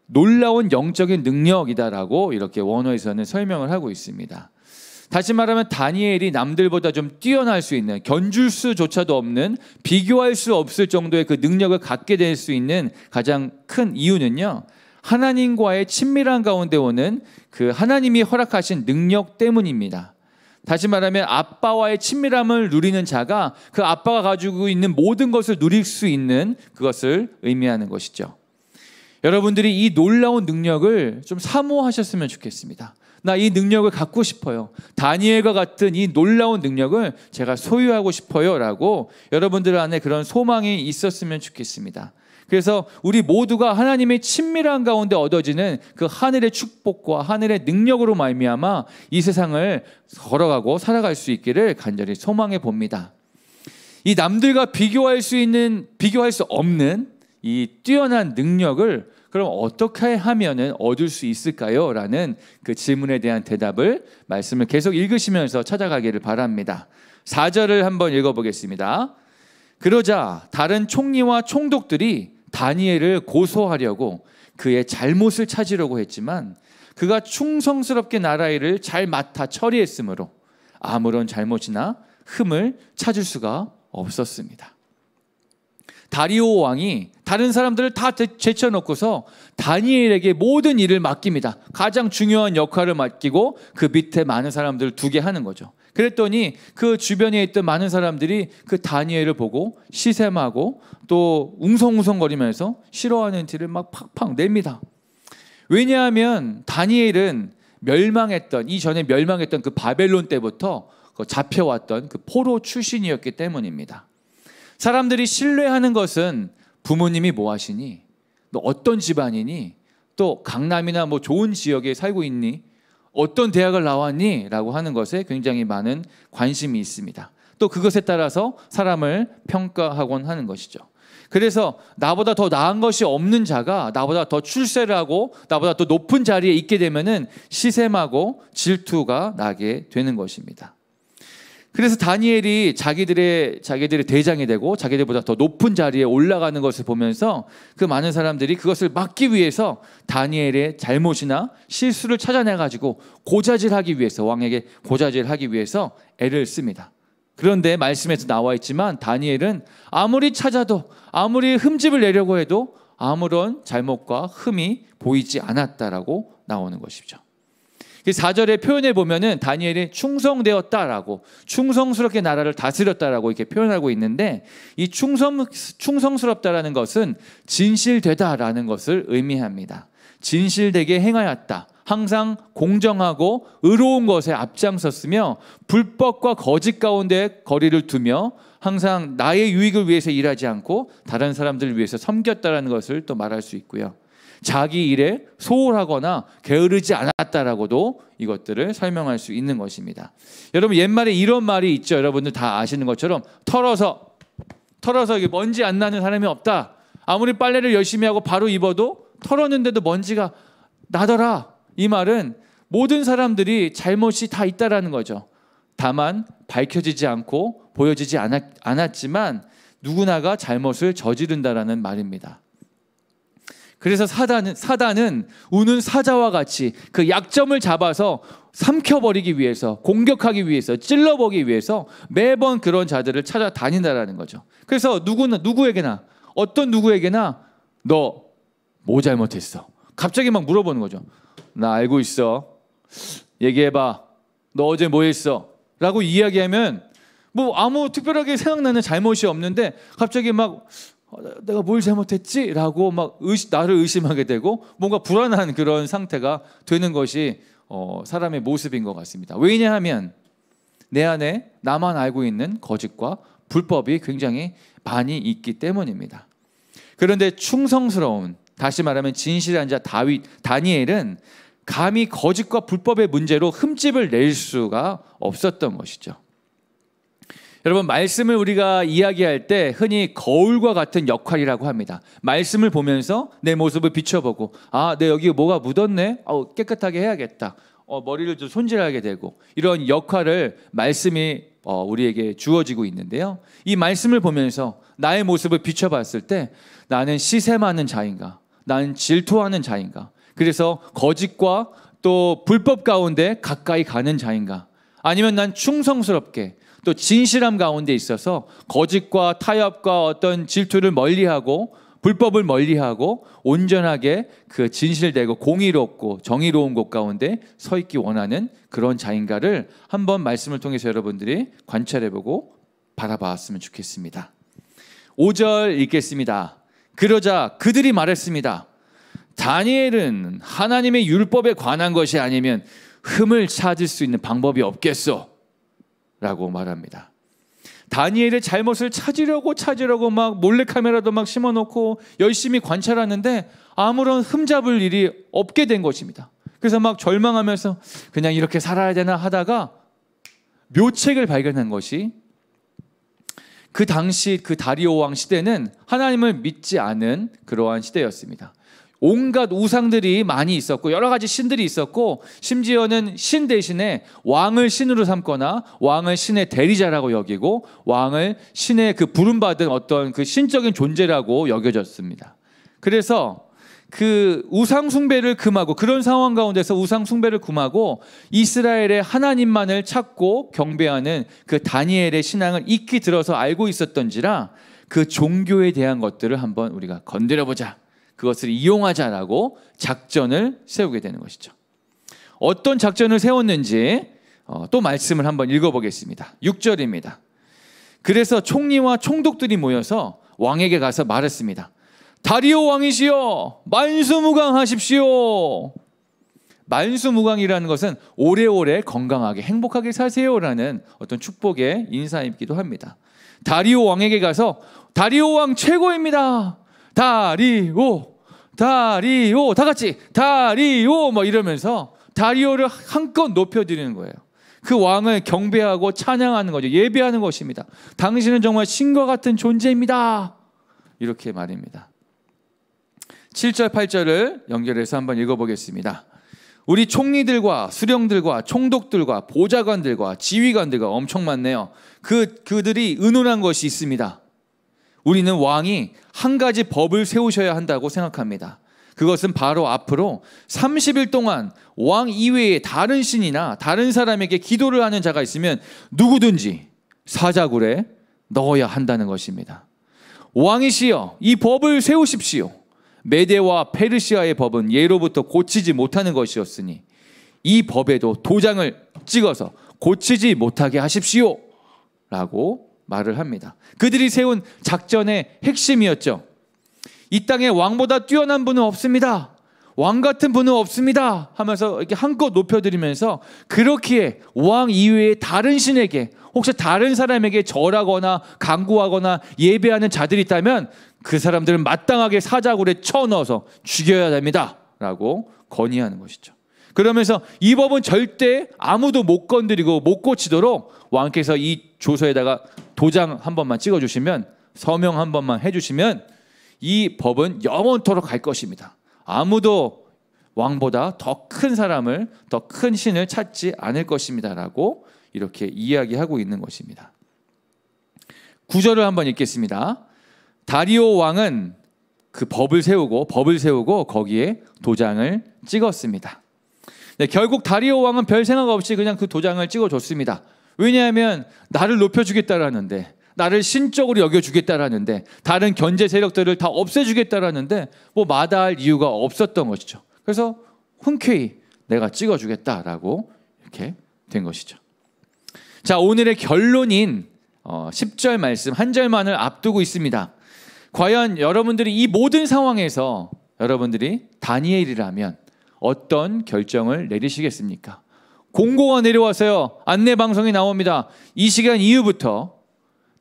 놀라운 영적인 능력이다라고 이렇게 원어에서는 설명을 하고 있습니다. 다시 말하면 다니엘이 남들보다 좀 뛰어날 수 있는, 견줄 수조차도 없는, 비교할 수 없을 정도의 그 능력을 갖게 될 수 있는 가장 큰 이유는요, 하나님과의 친밀한 가운데 오는 그 하나님이 허락하신 능력 때문입니다. 다시 말하면 아빠와의 친밀함을 누리는 자가 그 아빠가 가지고 있는 모든 것을 누릴 수 있는 그것을 의미하는 것이죠. 여러분들이 이 놀라운 능력을 좀 사모하셨으면 좋겠습니다. 나 이 능력을 갖고 싶어요. 다니엘과 같은 이 놀라운 능력을 제가 소유하고 싶어요 라고 여러분들 안에 그런 소망이 있었으면 좋겠습니다. 그래서 우리 모두가 하나님의 친밀한 가운데 얻어지는 그 하늘의 축복과 하늘의 능력으로 말미암아 이 세상을 걸어가고 살아갈 수 있기를 간절히 소망해 봅니다. 이 남들과 비교할 수 없는 이 뛰어난 능력을 그럼 어떻게 하면은 얻을 수 있을까요? 라는 그 질문에 대한 대답을 말씀을 계속 읽으시면서 찾아가기를 바랍니다. 4절을 한번 읽어보겠습니다. 그러자 다른 총리와 총독들이 다니엘을 고소하려고 그의 잘못을 찾으려고 했지만 그가 충성스럽게 나라 일을 잘 맡아 처리했으므로 아무런 잘못이나 흠을 찾을 수가 없었습니다. 다리오 왕이 다른 사람들을 다 제쳐놓고서 다니엘에게 모든 일을 맡깁니다. 가장 중요한 역할을 맡기고 그 밑에 많은 사람들을 두게 하는 거죠. 그랬더니 그 주변에 있던 많은 사람들이 그 다니엘을 보고 시샘하고 또 웅성웅성거리면서 싫어하는 티를 막 팍팍 냅니다. 왜냐하면 다니엘은 이전에 멸망했던 그 바벨론 때부터 잡혀왔던 그 포로 출신이었기 때문입니다. 사람들이 신뢰하는 것은 부모님이 뭐 하시니? 너 어떤 집안이니? 또 강남이나 뭐 좋은 지역에 살고 있니? 어떤 대학을 나왔니? 라고 하는 것에 굉장히 많은 관심이 있습니다. 또 그것에 따라서 사람을 평가하곤 하는 것이죠. 그래서 나보다 더 나은 것이 없는 자가 나보다 더 출세를 하고 나보다 더 높은 자리에 있게 되면은 시샘하고 질투가 나게 되는 것입니다. 그래서 다니엘이 자기들의 대장이 되고 자기들보다 더 높은 자리에 올라가는 것을 보면서 그 많은 사람들이 그것을 막기 위해서 다니엘의 잘못이나 실수를 찾아내가지고 왕에게 고자질하기 위해서 애를 씁니다. 그런데 말씀에서 나와 있지만 다니엘은 아무리 찾아도 아무리 흠집을 내려고 해도 아무런 잘못과 흠이 보이지 않았다라고 나오는 것이죠. 4절의 표현에 보면은 다니엘이 충성되었다라고 충성스럽게 나라를 다스렸다라고 이렇게 표현하고 있는데 이 충성스럽다라는 것은 진실되다라는 것을 의미합니다. 진실되게 행하였다. 항상 공정하고 의로운 것에 앞장섰으며 불법과 거짓 가운데 거리를 두며 항상 나의 유익을 위해서 일하지 않고 다른 사람들을 위해서 섬겼다라는 것을 또 말할 수 있고요. 자기 일에 소홀하거나 게으르지 않았다라고도 이것들을 설명할 수 있는 것입니다. 여러분 옛말에 이런 말이 있죠. 여러분들 다 아시는 것처럼 털어서 이게 먼지 안 나는 사람이 없다. 아무리 빨래를 열심히 하고 바로 입어도 털었는데도 먼지가 나더라. 이 말은 모든 사람들이 잘못이 다 있다라는 거죠. 다만 밝혀지지 않고 보여지지 않았지만 누구나가 잘못을 저지른다라는 말입니다. 그래서 사단은 우는 사자와 같이 그 약점을 잡아서 삼켜버리기 위해서, 공격하기 위해서, 찔러보기 위해서 매번 그런 자들을 찾아다닌다라는 거죠. 그래서 누구에게나, 어떤 누구에게나 너 뭐 잘못했어? 갑자기 막 물어보는 거죠. 나 알고 있어. 얘기해봐. 너 어제 뭐 했어? 라고 이야기하면 뭐 아무 특별하게 생각나는 잘못이 없는데 갑자기 막 내가 뭘 잘못했지? 라고 막 나를 의심하게 되고 뭔가 불안한 그런 상태가 되는 것이 사람의 모습인 것 같습니다. 왜냐하면 내 안에 나만 알고 있는 거짓과 불법이 굉장히 많이 있기 때문입니다. 그런데 충성스러운, 다시 말하면 진실한 자 다니엘은 감히 거짓과 불법의 문제로 흠집을 낼 수가 없었던 것이죠. 여러분 말씀을 우리가 이야기할 때 흔히 거울과 같은 역할이라고 합니다. 말씀을 보면서 내 모습을 비춰보고 내 여기 뭐가 묻었네? 깨끗하게 해야겠다. 머리를 좀 손질하게 되고 이런 역할을 말씀이 우리에게 주어지고 있는데요. 이 말씀을 보면서 나의 모습을 비춰봤을 때 나는 시세 많은 자인가? 나는 질투하는 자인가? 그래서 거짓과 또 불법 가운데 가까이 가는 자인가? 아니면 난 충성스럽게 또 진실함 가운데 있어서 거짓과 타협과 어떤 질투를 멀리하고 불법을 멀리하고 온전하게 그 진실되고 공의롭고 정의로운 곳 가운데 서 있기 원하는 그런 자인가를 한번 말씀을 통해서 여러분들이 관찰해보고 바라봤으면 좋겠습니다. 5절 읽겠습니다. 그러자 그들이 말했습니다. 다니엘은 하나님의 율법에 관한 것이 아니면 흠을 찾을 수 있는 방법이 없겠소 라고 말합니다. 다니엘의 잘못을 찾으려고 막 몰래카메라도 막 심어놓고 열심히 관찰하는데 아무런 흠잡을 일이 없게 된 것입니다. 그래서 막 절망하면서 그냥 이렇게 살아야 되나 하다가 묘책을 발견한 것이 그 당시 그 다리오 왕 시대는 하나님을 믿지 않은 그러한 시대였습니다. 온갖 우상들이 많이 있었고 여러 가지 신들이 있었고 심지어는 신 대신에 왕을 신으로 삼거나 왕을 신의 대리자라고 여기고 왕을 신의 그 부름받은 어떤 그 신적인 존재라고 여겨졌습니다. 그래서 그 우상 숭배를 금하고 그런 상황 가운데서 우상 숭배를 금하고 이스라엘의 하나님만을 찾고 경배하는 그 다니엘의 신앙을 익히 들어서 알고 있었던지라 그 종교에 대한 것들을 한번 우리가 건드려보자. 그것을 이용하자라고 작전을 세우게 되는 것이죠. 어떤 작전을 세웠는지 또 말씀을 한번 읽어보겠습니다. 6절입니다. 그래서 총리와 총독들이 모여서 왕에게 가서 말했습니다. 다리오 왕이시여 만수무강하십시오. 만수무강이라는 것은 오래오래 건강하게 행복하게 사세요라는 어떤 축복의 인사이기도 합니다. 다리오 왕에게 가서 다리오 왕 최고입니다. 다리오 다 같이 다리오 뭐 이러면서 다리오를 한껏 높여드리는 거예요. 그 왕을 경배하고 찬양하는 거죠. 예배하는 것입니다. 당신은 정말 신과 같은 존재입니다. 이렇게 말입니다. 7절 8절을 연결해서 한번 읽어보겠습니다. 우리 총리들과 수령들과 총독들과 보좌관들과 지휘관들과 엄청 많네요. 그들이 의논한 것이 있습니다. 우리는 왕이 한 가지 법을 세우셔야 한다고 생각합니다. 그것은 바로 앞으로 30일 동안 왕 이외에 다른 신이나 다른 사람에게 기도를 하는 자가 있으면 누구든지 사자굴에 넣어야 한다는 것입니다. 왕이시여 이 법을 세우십시오. 메대와 페르시아의 법은 예로부터 고치지 못하는 것이었으니 이 법에도 도장을 찍어서 고치지 못하게 하십시오 라고 말을 합니다. 그들이 세운 작전의 핵심이었죠. 이 땅에 왕보다 뛰어난 분은 없습니다. 왕 같은 분은 없습니다 하면서 이렇게 한껏 높여드리면서 그렇기에 왕 이외의 다른 신에게 혹시 다른 사람에게 절하거나 간구하거나 예배하는 자들이 있다면 그 사람들을 마땅하게 사자굴에 쳐넣어서 죽여야 됩니다 라고 건의하는 것이죠. 그러면서 이 법은 절대 아무도 못 건드리고 못 고치도록 왕께서 이 조서에다가 도장 한 번만 찍어주시면, 서명 한 번만 해주시면 이 법은 영원토록 갈 것입니다. 아무도 왕보다 더 큰 사람을, 더 큰 신을 찾지 않을 것입니다 라고 이렇게 이야기하고 있는 것입니다. 9절을 한번 읽겠습니다. 다리오 왕은 그 법을 세우고 거기에 도장을 찍었습니다. 네, 결국 다리오 왕은 별 생각 없이 그냥 그 도장을 찍어줬습니다. 왜냐하면 나를 높여주겠다라는데, 나를 신적으로 여겨주겠다라는데, 다른 견제 세력들을 다 없애주겠다라는데 뭐 마다할 이유가 없었던 것이죠. 그래서 흔쾌히 내가 찍어주겠다라고 이렇게 된 것이죠. 자, 오늘의 결론인 10절 말씀 한 절만을 앞두고 있습니다. 과연 여러분들이 이 모든 상황에서 여러분들이 다니엘이라면 어떤 결정을 내리시겠습니까? 공고가 내려와서요, 안내 방송이 나옵니다. 이 시간 이후부터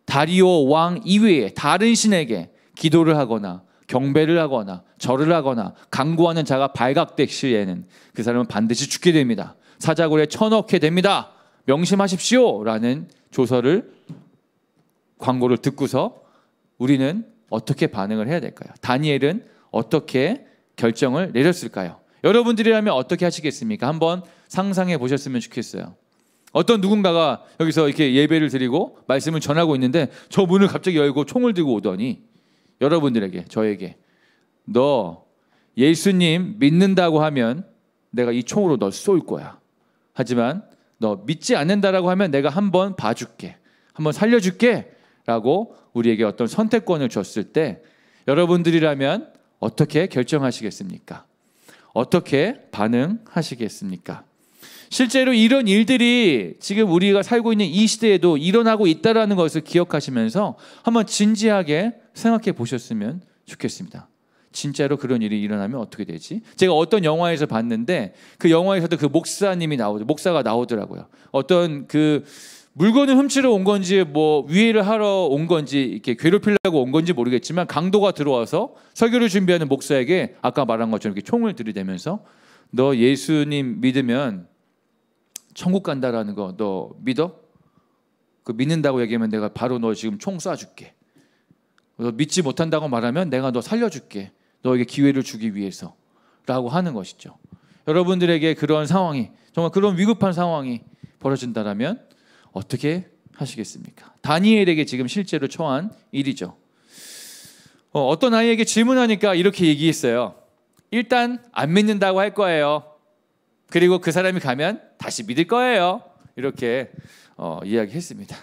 다리오 왕 이외에 다른 신에게 기도를 하거나 경배를 하거나 절을 하거나 간구하는 자가 발각될 시에는 그 사람은 반드시 죽게 됩니다. 사자굴에 쳐넣게 됩니다. 명심하십시오 라는 조서를, 광고를 듣고서 우리는 어떻게 반응을 해야 될까요? 다니엘은 어떻게 결정을 내렸을까요? 여러분들이라면 어떻게 하시겠습니까? 한번 상상해 보셨으면 좋겠어요. 어떤 누군가가 여기서 이렇게 예배를 드리고 말씀을 전하고 있는데 저 문을 갑자기 열고 총을 들고 오더니 여러분들에게, 저에게, 너 예수님 믿는다고 하면 내가 이 총으로 너 쏠 거야. 하지만 너 믿지 않는다라고 하면 내가 한번 봐줄게, 한번 살려줄게 라고 우리에게 어떤 선택권을 줬을 때 여러분들이라면 어떻게 결정하시겠습니까? 어떻게 반응하시겠습니까? 실제로 이런 일들이 지금 우리가 살고 있는 이 시대에도 일어나고 있다는 것을 기억하시면서 한번 진지하게 생각해 보셨으면 좋겠습니다. 진짜로 그런 일이 일어나면 어떻게 되지? 제가 어떤 영화에서 봤는데 그 영화에서도 그 목사가 나오더라고요. 어떤 그 물건을 훔치러 온 건지 뭐 위해를 하러 온 건지 이렇게 괴롭히려고 온 건지 모르겠지만 강도가 들어와서 설교를 준비하는 목사에게 아까 말한 것처럼 이렇게 총을 들이대면서 너 예수님 믿으면 천국 간다라는 거 너 믿어? 그 믿는다고 얘기하면 내가 바로 너 지금 총 쏴줄게. 너 믿지 못한다고 말하면 내가 너 살려줄게. 너에게 기회를 주기 위해서 라고 하는 것이죠. 여러분들에게 그런 상황이, 정말 그런 위급한 상황이 벌어진다면 어떻게 하시겠습니까? 다니엘에게 지금 실제로 처한 일이죠. 어떤 아이에게 질문하니까 이렇게 얘기했어요. 일단 안 믿는다고 할 거예요. 그리고 그 사람이 가면 다시 믿을 거예요. 이렇게 이야기했습니다.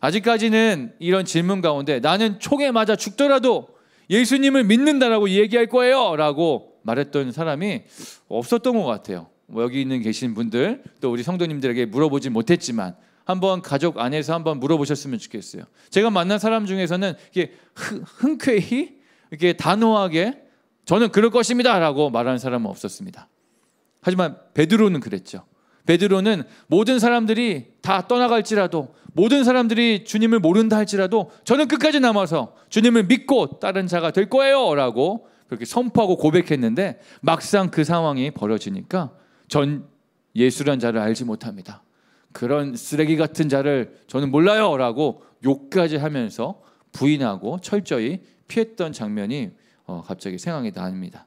아직까지는 이런 질문 가운데 나는 총에 맞아 죽더라도 예수님을 믿는다라고 얘기할 거예요 라고 말했던 사람이 없었던 것 같아요. 여기 있는 계신 분들 또 우리 성도님들에게 물어보지 못했지만 한번 가족 안에서 한번 물어보셨으면 좋겠어요. 제가 만난 사람 중에서는 이게 흔쾌히 이렇게 단호하게 저는 그럴 것입니다 라고 말하는 사람은 없었습니다. 하지만 베드로는 그랬죠. 베드로는 모든 사람들이 다 떠나갈지라도, 모든 사람들이 주님을 모른다 할지라도 저는 끝까지 남아서 주님을 믿고 따른 자가 될 거예요 라고 그렇게 선포하고 고백했는데 막상 그 상황이 벌어지니까 전 예수란 자를 알지 못합니다. 그런 쓰레기 같은 자를 저는 몰라요 라고 욕까지 하면서 부인하고 철저히 피했던 장면이 갑자기 생각이 납니다.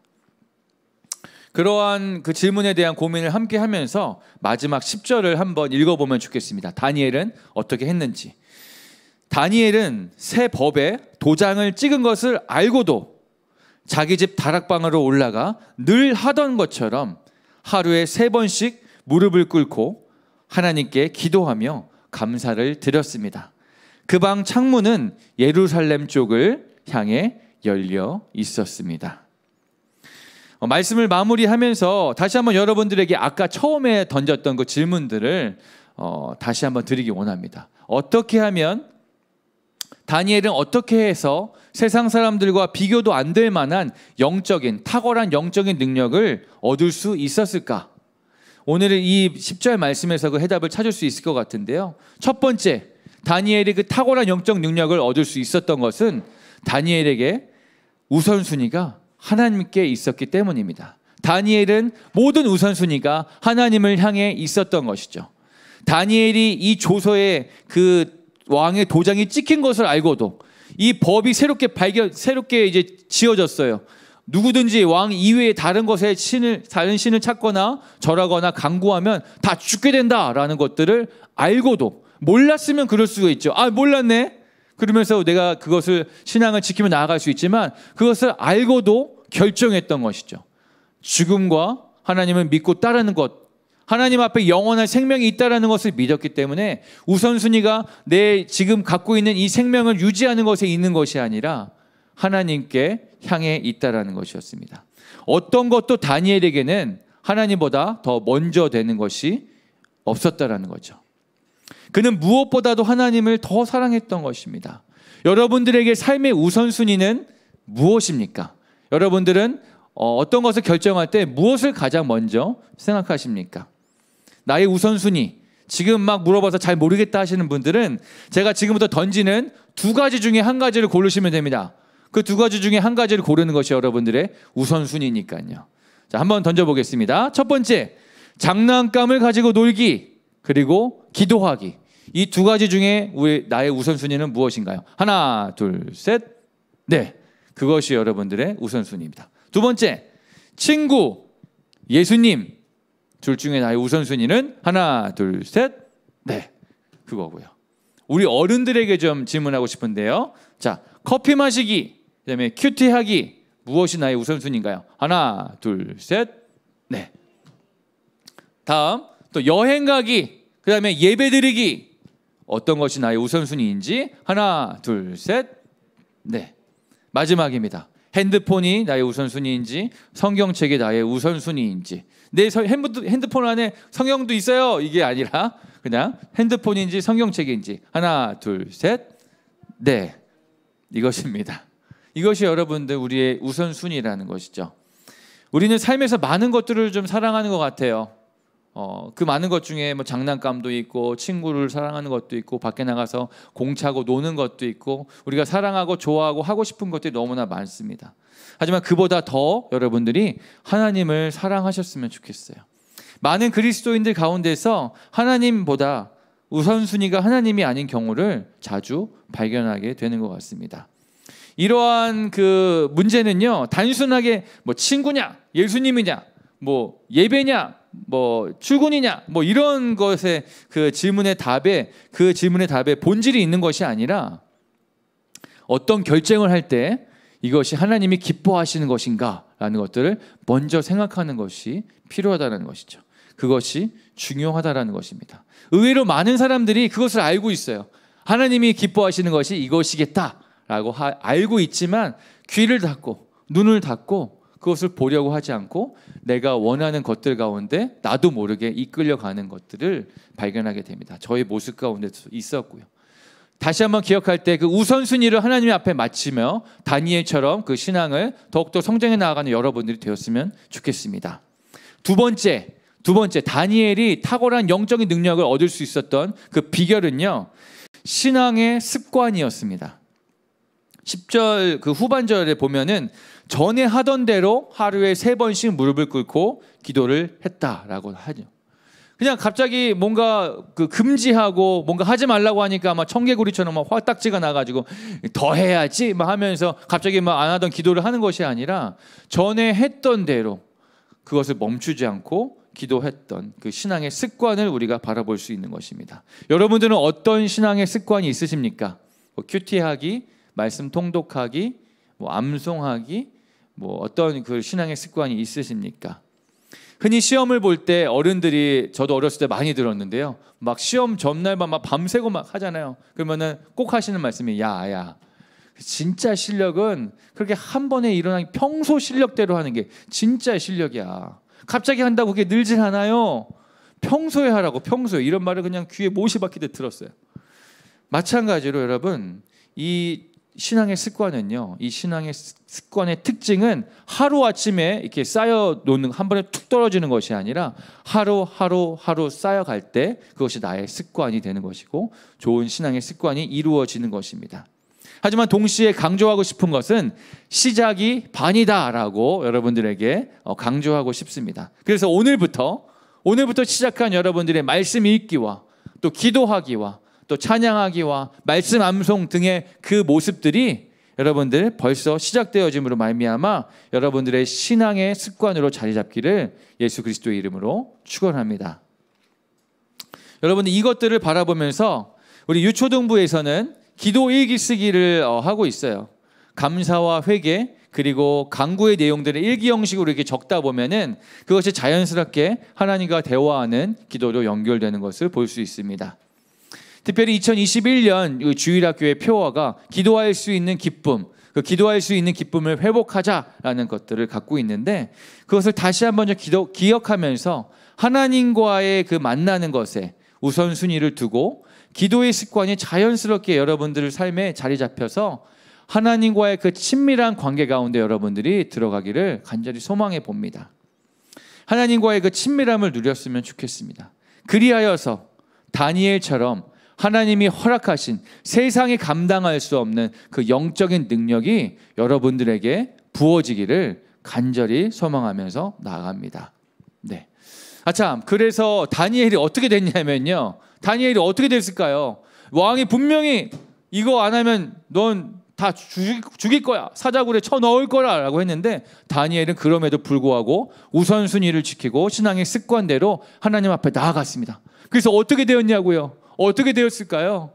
그러한 그 질문에 대한 고민을 함께 하면서 마지막 10절을 한번 읽어보면 좋겠습니다. 다니엘은 어떻게 했는지. 다니엘은 새 법에 도장을 찍은 것을 알고도 자기 집 다락방으로 올라가 늘 하던 것처럼 하루에 3번씩 무릎을 꿇고 하나님께 기도하며 감사를 드렸습니다. 그 방 창문은 예루살렘 쪽을 향해 열려 있었습니다. 말씀을 마무리하면서 다시 한번 여러분들에게 아까 처음에 던졌던 그 질문들을 다시 한번 드리기 원합니다. 어떻게 하면, 다니엘은 어떻게 해서 세상 사람들과 비교도 안 될 만한 탁월한 영적인 능력을 얻을 수 있었을까? 오늘은 이 10절 말씀에서 그 해답을 찾을 수 있을 것 같은데요. 첫 번째, 다니엘이 그 탁월한 영적 능력을 얻을 수 있었던 것은 다니엘에게 우선순위가 하나님께 있었기 때문입니다. 다니엘은 모든 우선순위가 하나님을 향해 있었던 것이죠. 다니엘이 이 조서에 그 왕의 도장이 찍힌 것을 알고도 이 법이 새롭게 이제 지어졌어요. 누구든지 왕 이외에 다른 것에 다른 신을 찾거나 절하거나 강구하면 다 죽게 된다라는 것들을 알고도, 몰랐으면 그럴 수가 있죠. 아, 몰랐네. 그러면서 내가 그것을 신앙을 지키며 나아갈 수 있지만 그것을 알고도 결정했던 것이죠. 죽음과 하나님을 믿고 따르는 것, 하나님 앞에 영원한 생명이 있다는 것을 믿었기 때문에 우선순위가 내 지금 갖고 있는 이 생명을 유지하는 것에 있는 것이 아니라 하나님께 향해 있다는 것이었습니다. 어떤 것도 다니엘에게는 하나님보다 더 먼저 되는 것이 없었다라는 거죠. 그는 무엇보다도 하나님을 더 사랑했던 것입니다. 여러분들에게 삶의 우선순위는 무엇입니까? 여러분들은 어떤 것을 결정할 때 무엇을 가장 먼저 생각하십니까? 나의 우선순위, 지금 막 물어봐서 잘 모르겠다 하시는 분들은 제가 지금부터 던지는 두 가지 중에 한 가지를 고르시면 됩니다. 그 두 가지 중에 한 가지를 고르는 것이 여러분들의 우선순위니까요. 자, 한번 던져보겠습니다. 첫 번째, 장난감을 가지고 놀기, 그리고 기도하기. 이 두 가지 중에 나의 우선순위는 무엇인가요? 하나, 둘, 셋. 네, 그것이 여러분들의 우선순위입니다. 두 번째, 친구, 예수님. 둘 중에 나의 우선순위는 하나, 둘, 셋. 네, 그거고요. 우리 어른들에게 좀 질문하고 싶은데요. 자, 커피 마시기, 그다음에 큐티하기, 무엇이 나의 우선순위인가요? 하나, 둘, 셋. 네. 다음, 또 여행 가기, 그다음에 예배 드리기. 어떤 것이 나의 우선순위인지 하나, 둘, 셋. 네. 마지막입니다. 핸드폰이 나의 우선순위인지 성경책이 나의 우선순위인지. 내 핸드폰 안에 성경도 있어요. 이게 아니라 그냥 핸드폰인지 성경책인지. 하나, 둘, 셋. 네. 이것입니다. 이것이 여러분들 우리의 우선순위라는 것이죠. 우리는 삶에서 많은 것들을 좀 사랑하는 것 같아요. 그 많은 것 중에 뭐 장난감도 있고 친구를 사랑하는 것도 있고 밖에 나가서 공차고 노는 것도 있고 우리가 사랑하고 좋아하고 하고 싶은 것들이 너무나 많습니다. 하지만 그보다 더 여러분들이 하나님을 사랑하셨으면 좋겠어요. 많은 그리스도인들 가운데서 하나님보다 우선순위가 하나님이 아닌 경우를 자주 발견하게 되는 것 같습니다. 이러한 그 문제는요, 단순하게 뭐 친구냐, 예수님이냐, 뭐 예배냐, 뭐 출근이냐, 뭐 이런 것에 그 질문의 답에 본질이 있는 것이 아니라 어떤 결정을 할 때 이것이 하나님이 기뻐하시는 것인가라는 것들을 먼저 생각하는 것이 필요하다는 것이죠. 그것이 중요하다라는 것입니다. 의외로 많은 사람들이 그것을 알고 있어요. 하나님이 기뻐하시는 것이 이것이겠다라고 알고 있지만 귀를 닫고 눈을 닫고 그것을 보려고 하지 않고 내가 원하는 것들 가운데 나도 모르게 이끌려가는 것들을 발견하게 됩니다. 저의 모습 가운데도 있었고요. 다시 한번 기억할 때 그 우선순위를 하나님 앞에 맞추며 다니엘처럼 그 신앙을 더욱더 성장해 나아가는 여러분들이 되었으면 좋겠습니다. 두 번째 다니엘이 탁월한 영적인 능력을 얻을 수 있었던 그 비결은요, 신앙의 습관이었습니다. 10절 그 후반절에 보면은 전에 하던 대로 하루에 3번씩 무릎을 꿇고 기도를 했다라고 하죠. 그냥 갑자기 뭔가 그 금지하고 뭔가 하지 말라고 하니까 막 청개구리처럼 막 화딱지가 나가지고 더 해야지 막 하면서 갑자기 막 안 하던 기도를 하는 것이 아니라 전에 했던 대로 그것을 멈추지 않고 기도했던 그 신앙의 습관을 우리가 바라볼 수 있는 것입니다. 여러분들은 어떤 신앙의 습관이 있으십니까? 뭐 큐티하기, 말씀 통독하기, 뭐 암송하기, 뭐 어떤 그 신앙의 습관이 있으십니까? 흔히 시험을 볼 때 어른들이, 저도 어렸을 때 많이 들었는데요, 막 시험 전날만 막 밤새고 막 하잖아요. 그러면은 꼭 하시는 말씀이 야 진짜 실력은 그렇게 한 번에 일어나기, 평소 실력대로 하는 게 진짜 실력이야. 갑자기 한다고 그게 늘질 않아요. 평소에 하라고, 평소에. 이런 말을 그냥 귀에 못이 박히듯 들었어요. 마찬가지로 여러분, 이 신앙의 습관은요, 이 신앙의 습관의 특징은 하루아침에 이렇게 쌓여놓는, 한 번에 툭 떨어지는 것이 아니라 하루 쌓여갈 때 그것이 나의 습관이 되는 것이고 좋은 신앙의 습관이 이루어지는 것입니다. 하지만 동시에 강조하고 싶은 것은 시작이 반이다라고 여러분들에게 강조하고 싶습니다. 그래서 오늘부터 시작한 여러분들의 말씀 읽기와 또 기도하기와 또 찬양하기와 말씀 암송 등의 그 모습들이 여러분들 벌써 시작되어짐으로 말미암아 여러분들의 신앙의 습관으로 자리 잡기를 예수 그리스도의 이름으로 축원합니다. 여러분들 이것들을 바라보면서 우리 유초등부에서는 기도 일기 쓰기를 하고 있어요. 감사와 회개 그리고 간구의 내용들을 일기 형식으로 이렇게 적다 보면은 그것이 자연스럽게 하나님과 대화하는 기도로 연결되는 것을 볼 수 있습니다. 특별히 2021년 주일학교의 표어가 기도할 수 있는 기쁨, 그 기도할 수 있는 기쁨을 회복하자라는 것들을 갖고 있는데 그것을 다시 한번 기억하면서 하나님과의 그 만나는 것에 우선순위를 두고 기도의 습관이 자연스럽게 여러분들 삶에 자리 잡혀서 하나님과의 그 친밀한 관계 가운데 여러분들이 들어가기를 간절히 소망해 봅니다. 하나님과의 그 친밀함을 누렸으면 좋겠습니다. 그리하여서 다니엘처럼 하나님이 허락하신 세상이 감당할 수 없는 그 영적인 능력이 여러분들에게 부어지기를 간절히 소망하면서 나아갑니다. 네. 참, 그래서 다니엘이 어떻게 됐냐면요. 다니엘이 어떻게 됐을까요? 왕이 분명히 이거 안 하면 넌 다 죽일 거야. 사자굴에 쳐넣을 거라 라고 했는데 다니엘은 그럼에도 불구하고 우선순위를 지키고 신앙의 습관대로 하나님 앞에 나아갔습니다. 그래서 어떻게 되었냐고요? 어떻게 되었을까요?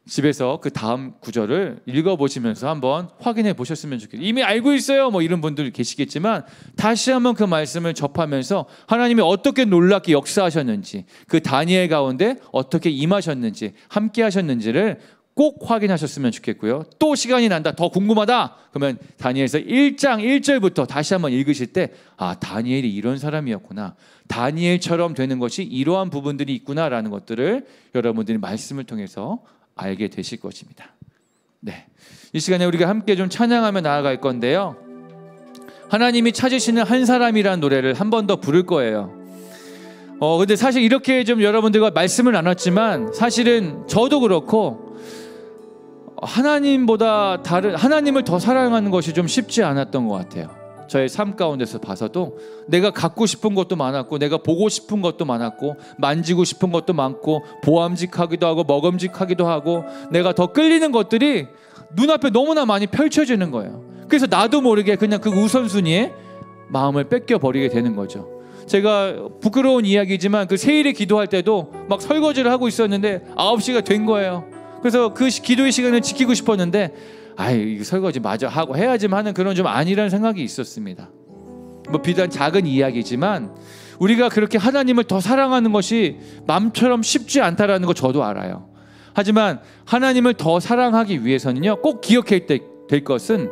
집에서 그 다음 구절을 읽어보시면서 한번 확인해 보셨으면 좋겠어요. 이미 알고 있어요 뭐 이런 분들 계시겠지만 다시 한번 그 말씀을 접하면서 하나님이 어떻게 놀랍게 역사하셨는지 그 다니엘 가운데 어떻게 임하셨는지 함께 하셨는지를 꼭 확인하셨으면 좋겠고요. 또 시간이 난다 더 궁금하다 그러면 다니엘서 1장 1절부터 다시 한번 읽으실 때 다니엘이 이런 사람이었구나, 다니엘처럼 되는 것이 이러한 부분들이 있구나라는 것들을 여러분들이 말씀을 통해서 알게 되실 것입니다. 네, 이 시간에 우리가 함께 좀 찬양하며 나아갈 건데요. 하나님이 찾으시는 한 사람이라는 노래를 한 번 더 부를 거예요. 근데 사실 이렇게 좀 여러분들과 말씀을 나눴지만 사실은 저도 그렇고 하나님을 더 사랑하는 것이 좀 쉽지 않았던 것 같아요. 저의 삶 가운데서 봐서도 내가 갖고 싶은 것도 많았고 내가 보고 싶은 것도 많았고 만지고 싶은 것도 많고 보암직하기도 하고 먹음직하기도 하고 내가 더 끌리는 것들이 눈앞에 너무나 많이 펼쳐지는 거예요. 그래서 나도 모르게 그냥 그 우선순위에 마음을 뺏겨버리게 되는 거죠. 제가 부끄러운 이야기지만 그 세일에 기도할 때도 막 설거지를 하고 있었는데 9시가 된 거예요. 그래서 그 기도의 시간을 지키고 싶었는데 이 설거지 마저 하고 해야지만 하는 그런 좀 아니라는 생각이 있었습니다. 뭐 비단 작은 이야기지만 우리가 그렇게 하나님을 더 사랑하는 것이 마음처럼 쉽지 않다라는 거 저도 알아요. 하지만 하나님을 더 사랑하기 위해서는요 꼭 기억해야 될 것은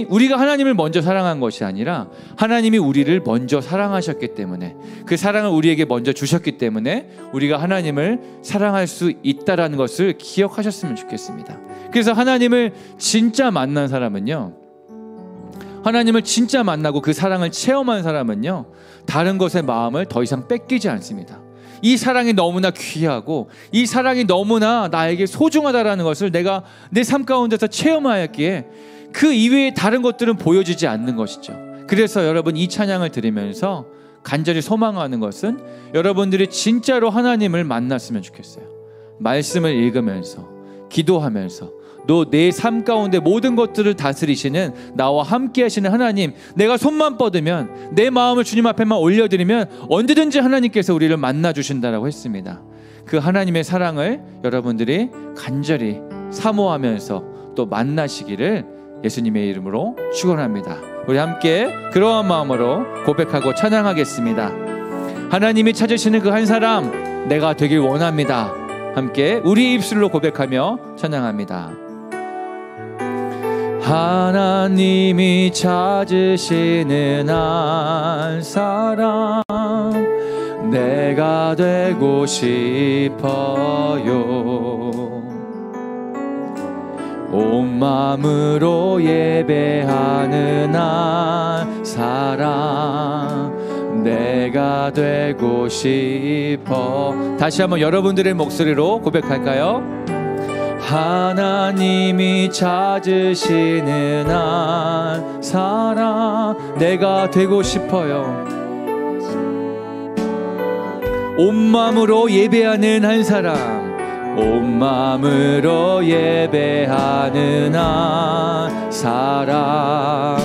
우리가 하나님을 먼저 사랑한 것이 아니라 하나님이 우리를 먼저 사랑하셨기 때문에 그 사랑을 우리에게 먼저 주셨기 때문에 우리가 하나님을 사랑할 수 있다라는 것을 기억하셨으면 좋겠습니다. 그래서 하나님을 진짜 만난 사람은요, 하나님을 진짜 만나고 그 사랑을 체험한 사람은요 다른 것에 마음을 더 이상 뺏기지 않습니다. 이 사랑이 너무나 귀하고 이 사랑이 너무나 나에게 소중하다라는 것을 내가 내 삶 가운데서 체험하였기에 그 이외에 다른 것들은 보여지지 않는 것이죠. 그래서 여러분 이 찬양을 들으면서 간절히 소망하는 것은 여러분들이 진짜로 하나님을 만났으면 좋겠어요. 말씀을 읽으면서 기도하면서 너 내 삶 가운데 모든 것들을 다스리시는 나와 함께 하시는 하나님, 내가 손만 뻗으면 내 마음을 주님 앞에만 올려드리면 언제든지 하나님께서 우리를 만나주신다라고 했습니다. 그 하나님의 사랑을 여러분들이 간절히 사모하면서 또 만나시기를 예수님의 이름으로 축원합니다. 우리 함께 그러한 마음으로 고백하고 찬양하겠습니다. 하나님이 찾으시는 그 한 사람 내가 되길 원합니다. 함께 우리 입술로 고백하며 찬양합니다. 하나님이 찾으시는 한 사람 내가 되고 싶어요. 온 마음으로 예배하는 한 사람 내가 되고 싶어. 다시 한번 여러분들의 목소리로 고백할까요? 하나님이 찾으시는 한 사람 내가 되고 싶어요. 온 마음으로 예배하는 한 사람, 온 마음으로 예배하는 한 사람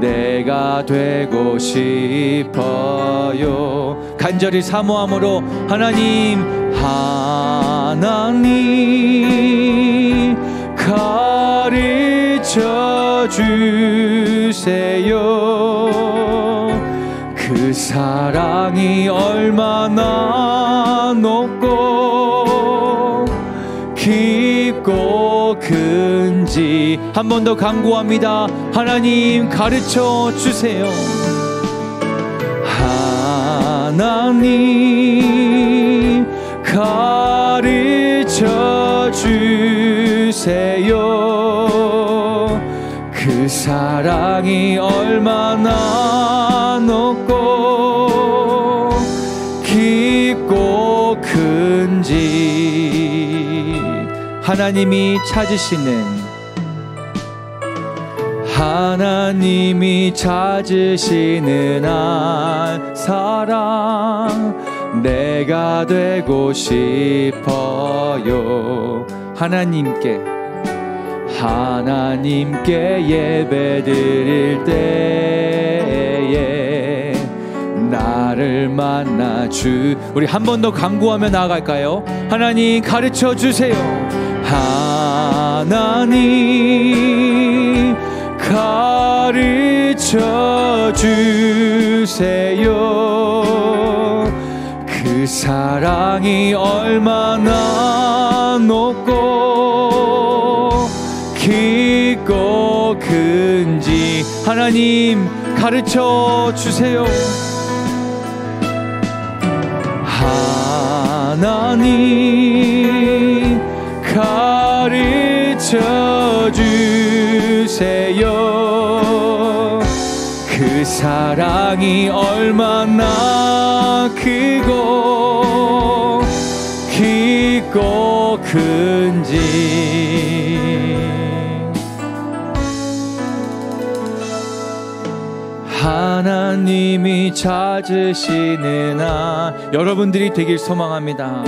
내가 되고 싶어요. 간절히 사모함으로 하나님 가르쳐 주세요. 그 사랑이 얼마나 높고 깊고 큰지 한 번 더 간구합니다. 하나님 가르쳐 주세요. 하나님 가르쳐 주세요. 그 사랑이 얼마나 높고 깊고 큰지 하나님이 찾으시는 한 사람 내가 되고 싶어요. 하나님께 예배 드릴 때에 나를 만나 우리 한 번 더 간구하며 나아갈까요? 하나님 가르쳐 주세요. 하나님 가르쳐 주세요. 그 사랑이 얼마나 높고 깊고 큰지 하나님 가르쳐 주세요. 하나님 가르쳐 주세요. 그 사랑이 얼마나 크고 깊고 큰지 하나님이 찾으시는 한 여러분들이 되길 소망합니다.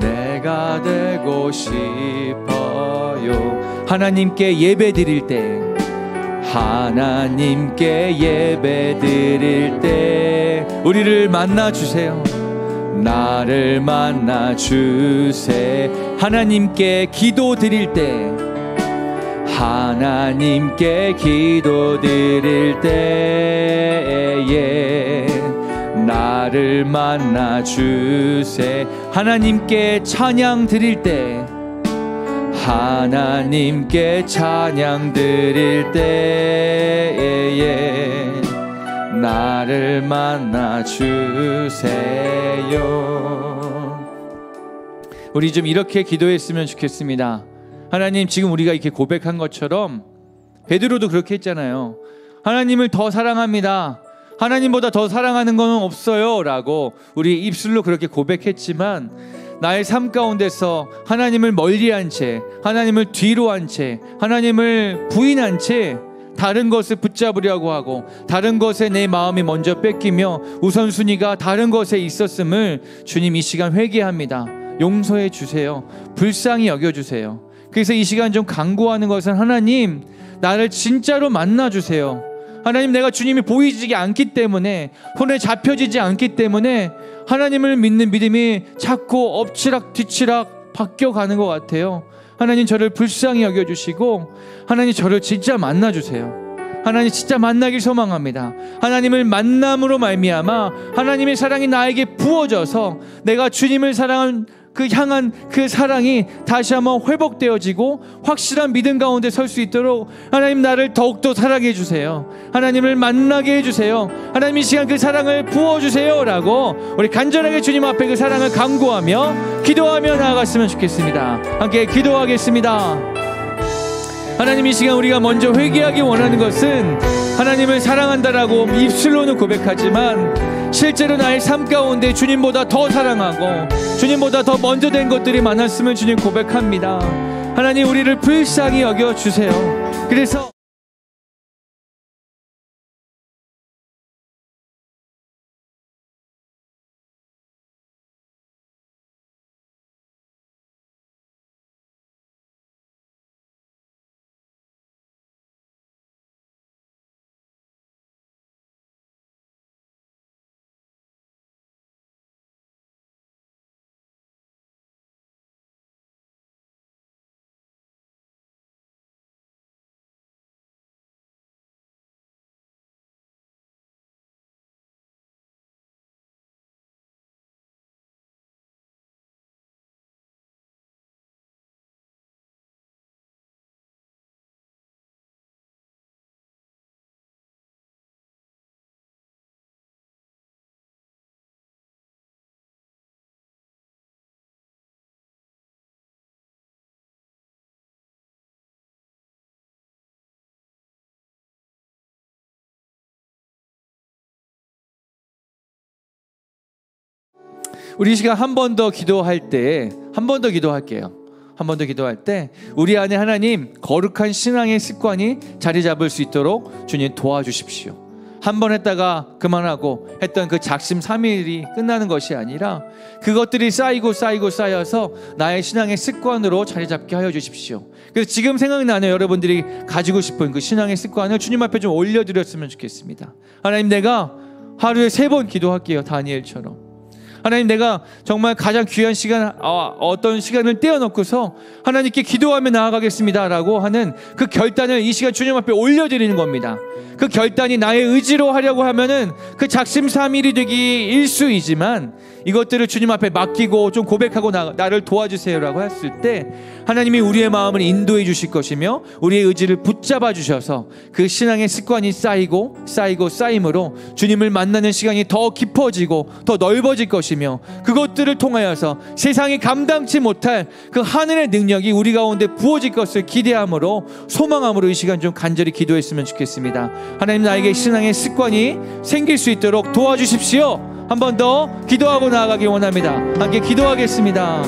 내가 되고 싶어요. 하나님께 예배 드릴 때 하나님께 예배 드릴 때 우리를 만나 주세요. 나를 만나 주세. 하나님께 기도 드릴 때 하나님께 기도 드릴 때에 나를 만나 주세. 하나님께 찬양 드릴 때 하나님께 찬양 드릴 때에 나를 만나 주세요. 우리 좀 이렇게 기도했으면 좋겠습니다. 하나님, 지금 우리가 이렇게 고백한 것처럼 베드로도 그렇게 했잖아요. 하나님을 더 사랑합니다. 하나님보다 더 사랑하는 건 없어요 라고 우리 입술로 그렇게 고백했지만 나의 삶 가운데서 하나님을 멀리한 채, 하나님을 뒤로 한 채, 하나님을 부인한 채 다른 것을 붙잡으려고 하고 다른 것에 내 마음이 먼저 뺏기며 우선순위가 다른 것에 있었음을 주님 이 시간 회개합니다. 용서해 주세요. 불쌍히 여겨주세요. 그래서 이 시간 좀 간구하는 것은 하나님, 나를 진짜로 만나주세요. 하나님, 내가 주님이 보이지 않기 때문에, 손에 잡혀지지 않기 때문에 하나님을 믿는 믿음이 자꾸 엎치락 뒤치락 바뀌어가는 것 같아요. 하나님, 저를 불쌍히 여겨주시고 하나님, 저를 진짜 만나주세요. 하나님, 진짜 만나길 소망합니다. 하나님을 만남으로 말미암아 하나님의 사랑이 나에게 부어져서 내가 주님을 향한 그 사랑이 다시 한번 회복되어지고 확실한 믿음 가운데 설 수 있도록 하나님, 나를 더욱더 사랑해 주세요. 하나님을 만나게 해주세요. 하나님, 이 시간 그 사랑을 부어주세요 라고 우리 간절하게 주님 앞에 그 사랑을 간구하며 기도하며 나아갔으면 좋겠습니다. 함께 기도하겠습니다. 하나님, 이 시간 우리가 먼저 회개하기 원하는 것은 하나님을 사랑한다라고 입술로는 고백하지만 실제로 나의 삶 가운데 주님보다 더 사랑하고 주님보다 더 먼저 된 것들이 많았으면 주님 고백합니다. 하나님 우리를 불쌍히 여겨주세요. 그래서 우리 시간 한 번 더 기도할 때, 한 번 더 기도할게요. 한 번 더 기도할 때 우리 안에 하나님 거룩한 신앙의 습관이 자리 잡을 수 있도록 주님 도와주십시오. 한 번 했다가 그만하고 했던 그 작심삼일이 끝나는 것이 아니라 그것들이 쌓여서 나의 신앙의 습관으로 자리 잡게 하여 주십시오. 그래서 지금 생각나는 여러분들이 가지고 싶은 그 신앙의 습관을 주님 앞에 좀 올려드렸으면 좋겠습니다. 하나님, 내가 하루에 3번 기도할게요. 다니엘처럼. 하나님, 내가 정말 가장 귀한 시간, 어떤 시간을 떼어놓고서 하나님께 기도하며 나아가겠습니다 라고 하는 그 결단을 이 시간 주님 앞에 올려드리는 겁니다. 그 결단이 나의 의지로 하려고 하면은 그 작심삼일이 되기 일수이지만 이것들을 주님 앞에 맡기고 좀 고백하고 나를 도와주세요라고 했을 때 하나님이 우리의 마음을 인도해 주실 것이며 우리의 의지를 붙잡아 주셔서 그 신앙의 습관이 쌓임으로 주님을 만나는 시간이 더 깊어지고 더 넓어질 것이며 그것들을 통하여서 세상이 감당치 못할 그 하늘의 능력이 우리 가운데 부어질 것을 기대함으로 소망함으로 이 시간 좀 간절히 기도했으면 좋겠습니다. 하나님, 나에게 신앙의 습관이 생길 수 있도록 도와주십시오. 한 번 더 기도하고 나아가기 원합니다. 함께 기도하겠습니다.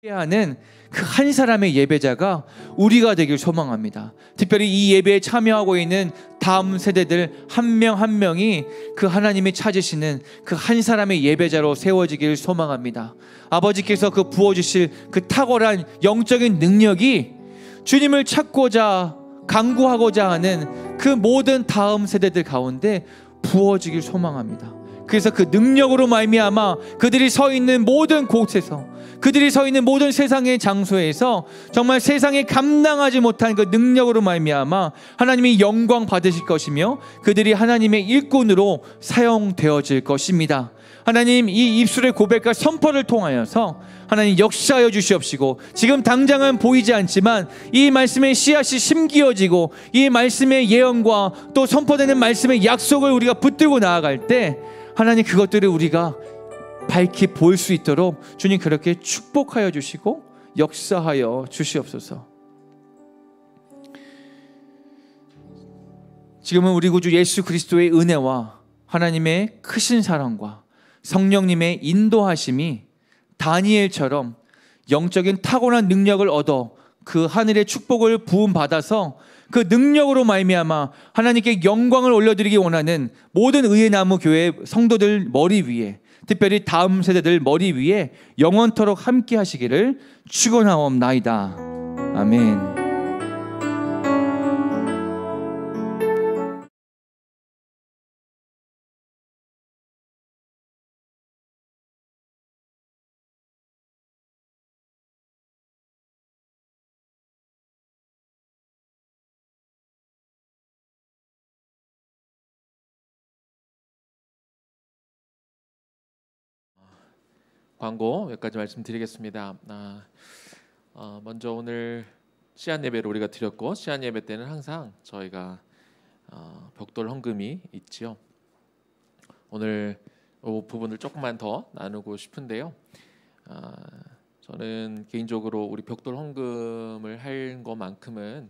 하는 그 한 사람의 예배자가 우리가 되길 소망합니다. 특별히 이 예배에 참여하고 있는 다음 세대들 한 명 한 명이 그 하나님이 찾으시는 그 한 사람의 예배자로 세워지길 소망합니다. 아버지께서 그 부어주실 그 탁월한 영적인 능력이 주님을 찾고자 간구하고자 하는 그 모든 다음 세대들 가운데 부어지길 소망합니다. 그래서 그 능력으로 말미암아 그들이 서 있는 모든 곳에서, 그들이 서 있는 모든 세상의 장소에서 정말 세상에 감당하지 못한 그 능력으로 말미암아 하나님이 영광 받으실 것이며 그들이 하나님의 일꾼으로 사용되어질 것입니다. 하나님, 이 입술의 고백과 선포를 통하여서 하나님 역사하여 주시옵시고, 지금 당장은 보이지 않지만 이 말씀의 씨앗이 심기어지고 이 말씀의 예언과 또 선포되는 말씀의 약속을 우리가 붙들고 나아갈 때 하나님, 그것들을 우리가 밝히 볼 수 있도록 주님 그렇게 축복하여 주시고 역사하여 주시옵소서. 지금은 우리 구주 예수 그리스도의 은혜와 하나님의 크신 사랑과 성령님의 인도하심이 다니엘처럼 영적인 타고난 능력을 얻어 그 하늘의 축복을 부음받아서 그 능력으로 말미암아 하나님께 영광을 올려드리기 원하는 모든 의의 나무 교회 성도들 머리 위에, 특별히 다음 세대들 머리 위에 영원토록 함께 하시기를 축원하옵나이다. 아멘. 광고 몇 가지 말씀드리겠습니다. 먼저 오늘 시안 예배를 우리가 드렸고, 시안 예배 때는 항상 저희가 벽돌 헌금이 있지요. 오늘 이 부분을 조금만 더 나누고 싶은데요. 저는 개인적으로 우리 벽돌 헌금을 할 것만큼은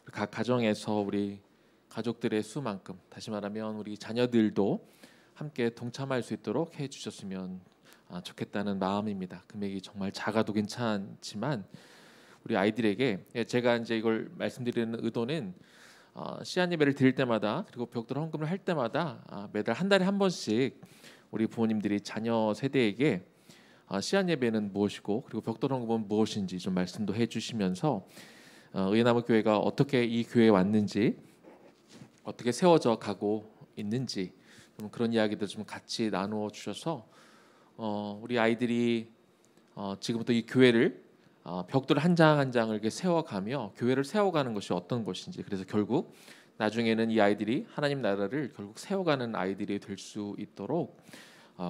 우리 각 가정에서 우리 가족들의 수만큼, 다시 말하면 우리 자녀들도 함께 동참할 수 있도록 해주셨으면 좋겠다는 마음입니다. 금액이 정말 작아도 괜찮지만 우리 아이들에게, 제가 이제 이걸 말씀드리는 의도는 시안 예배를 드릴 때마다, 그리고 벽돌 헌금을 할 때마다 매달 한 달에 한 번씩 우리 부모님들이 자녀 세대에게 시안 예배는 무엇이고 그리고 벽돌 헌금은 무엇인지 좀 말씀도 해주시면서 의나무 교회가 어떻게 이 교회에 왔는지, 어떻게 세워져 가고 있는지 좀 그런 이야기도 좀 같이 나누어 주셔서 우리 아이들이 지금부터 이 교회를 벽돌 한 장 한 장을 이렇게 세워가며 교회를 세워가는 것이 어떤 것인지, 그래서 결국 나중에는 이 아이들이 하나님 나라를 결국 세워가는 아이들이 될 수 있도록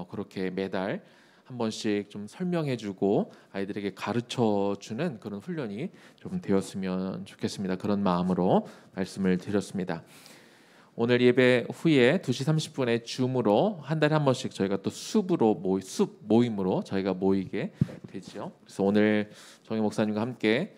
그렇게 매달 한 번씩 좀 설명해주고 아이들에게 가르쳐주는 그런 훈련이 좀 되었으면 좋겠습니다. 그런 마음으로 말씀을 드렸습니다. 오늘 예배 후에 2시 30분에 줌으로 한 달에 한 번씩 저희가 또 숲 모임으로 저희가 모이게 되죠. 그래서 오늘 정희 목사님과 함께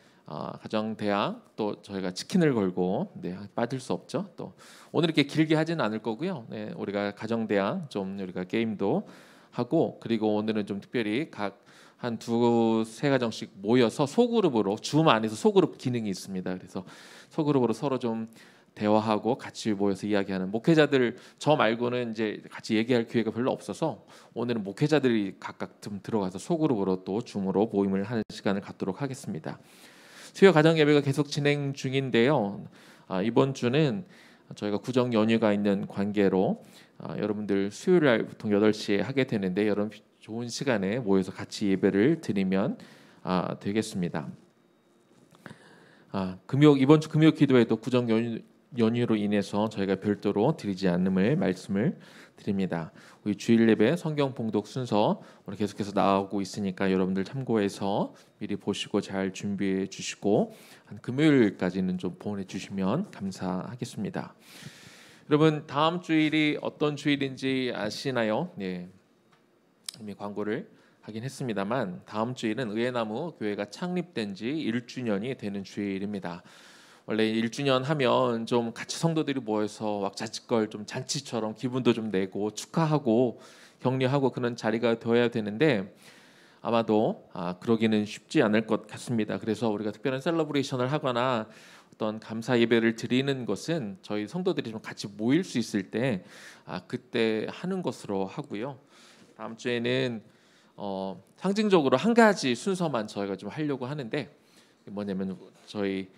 가정대학, 또 저희가 치킨을 걸고 빠질 수 없죠. 또 오늘 이렇게 길게 하지는 않을 거고요. 우리가 가정대학 좀 우리가 게임도 하고, 그리고 오늘은 좀 특별히 각 한 2-3 가정씩 모여서 소그룹으로, 줌 안에서 소그룹 기능이 있습니다. 그래서 소그룹으로 서로 좀 대화하고 같이 모여서 이야기하는, 목회자들 저 말고는 이제 같이 얘기할 기회가 별로 없어서 오늘은 목회자들이 각각 좀 들어가서 소그룹으로 또 줌으로 모임을 하는 시간을 갖도록 하겠습니다. 수요 가정 예배가 계속 진행 중인데요. 이번 주는 저희가 구정 연휴가 있는 관계로 여러분들 수요일 날 보통 8시에 하게 되는데, 여러분 좋은 시간에 모여서 같이 예배를 드리면 되겠습니다. 이번 주 금요 기도에도 구정 연휴로 인해서 저희가 별도로 드리지 않음을 말씀을 드립니다. 우리 주일 예배 성경 봉독 순서 오늘 계속해서 나오고 있으니까 여러분들 참고해서 미리 보시고 잘 준비해 주시고 한 금요일까지는 좀 보내주시면 감사하겠습니다. 여러분, 다음 주일이 어떤 주일인지 아시나요? 이미 광고를 하긴 했습니다만, 다음 주일은 의회나무 교회가 창립된 지 1주년이 되는 주일입니다. 원래 1주년 하면 좀 같이 성도들이 모여서 왁자지껄 좀 잔치처럼 기분도 좀 내고 축하하고 격려하고 그런 자리가 되어야 되는데, 아마도 그러기는 쉽지 않을 것 같습니다. 그래서 우리가 특별한 셀러브레이션을 하거나 어떤 감사 예배를 드리는 것은 저희 성도들이 좀 같이 모일 수 있을 때 그때 하는 것으로 하고요. 다음 주에는 상징적으로 한 가지 순서만 저희가 좀 하려고 하는데, 뭐냐면 저희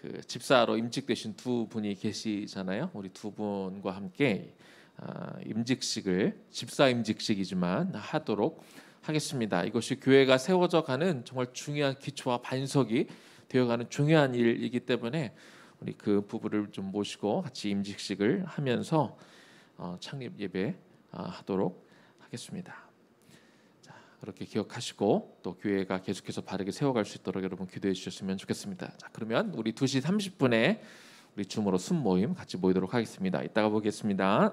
그 집사로 임직되신 두 분이 계시잖아요. 우리 두 분과 함께 임직식을 집사 임직식이지만 하도록 하겠습니다. 이것이 교회가 세워져 가는 정말 중요한 기초와 반석이 되어가는 중요한 일이기 때문에 우리 그 부부를 좀 모시고 같이 임직식을 하면서 창립 예배 하도록 하겠습니다. 자, 그렇게 기억하시고 또 교회가 계속해서 바르게 세워갈 수 있도록 여러분 기도해 주셨으면 좋겠습니다. 자, 그러면 우리 2시 30분에 우리 줌으로 순 모임 같이 모이도록 하겠습니다. 이따가 보겠습니다.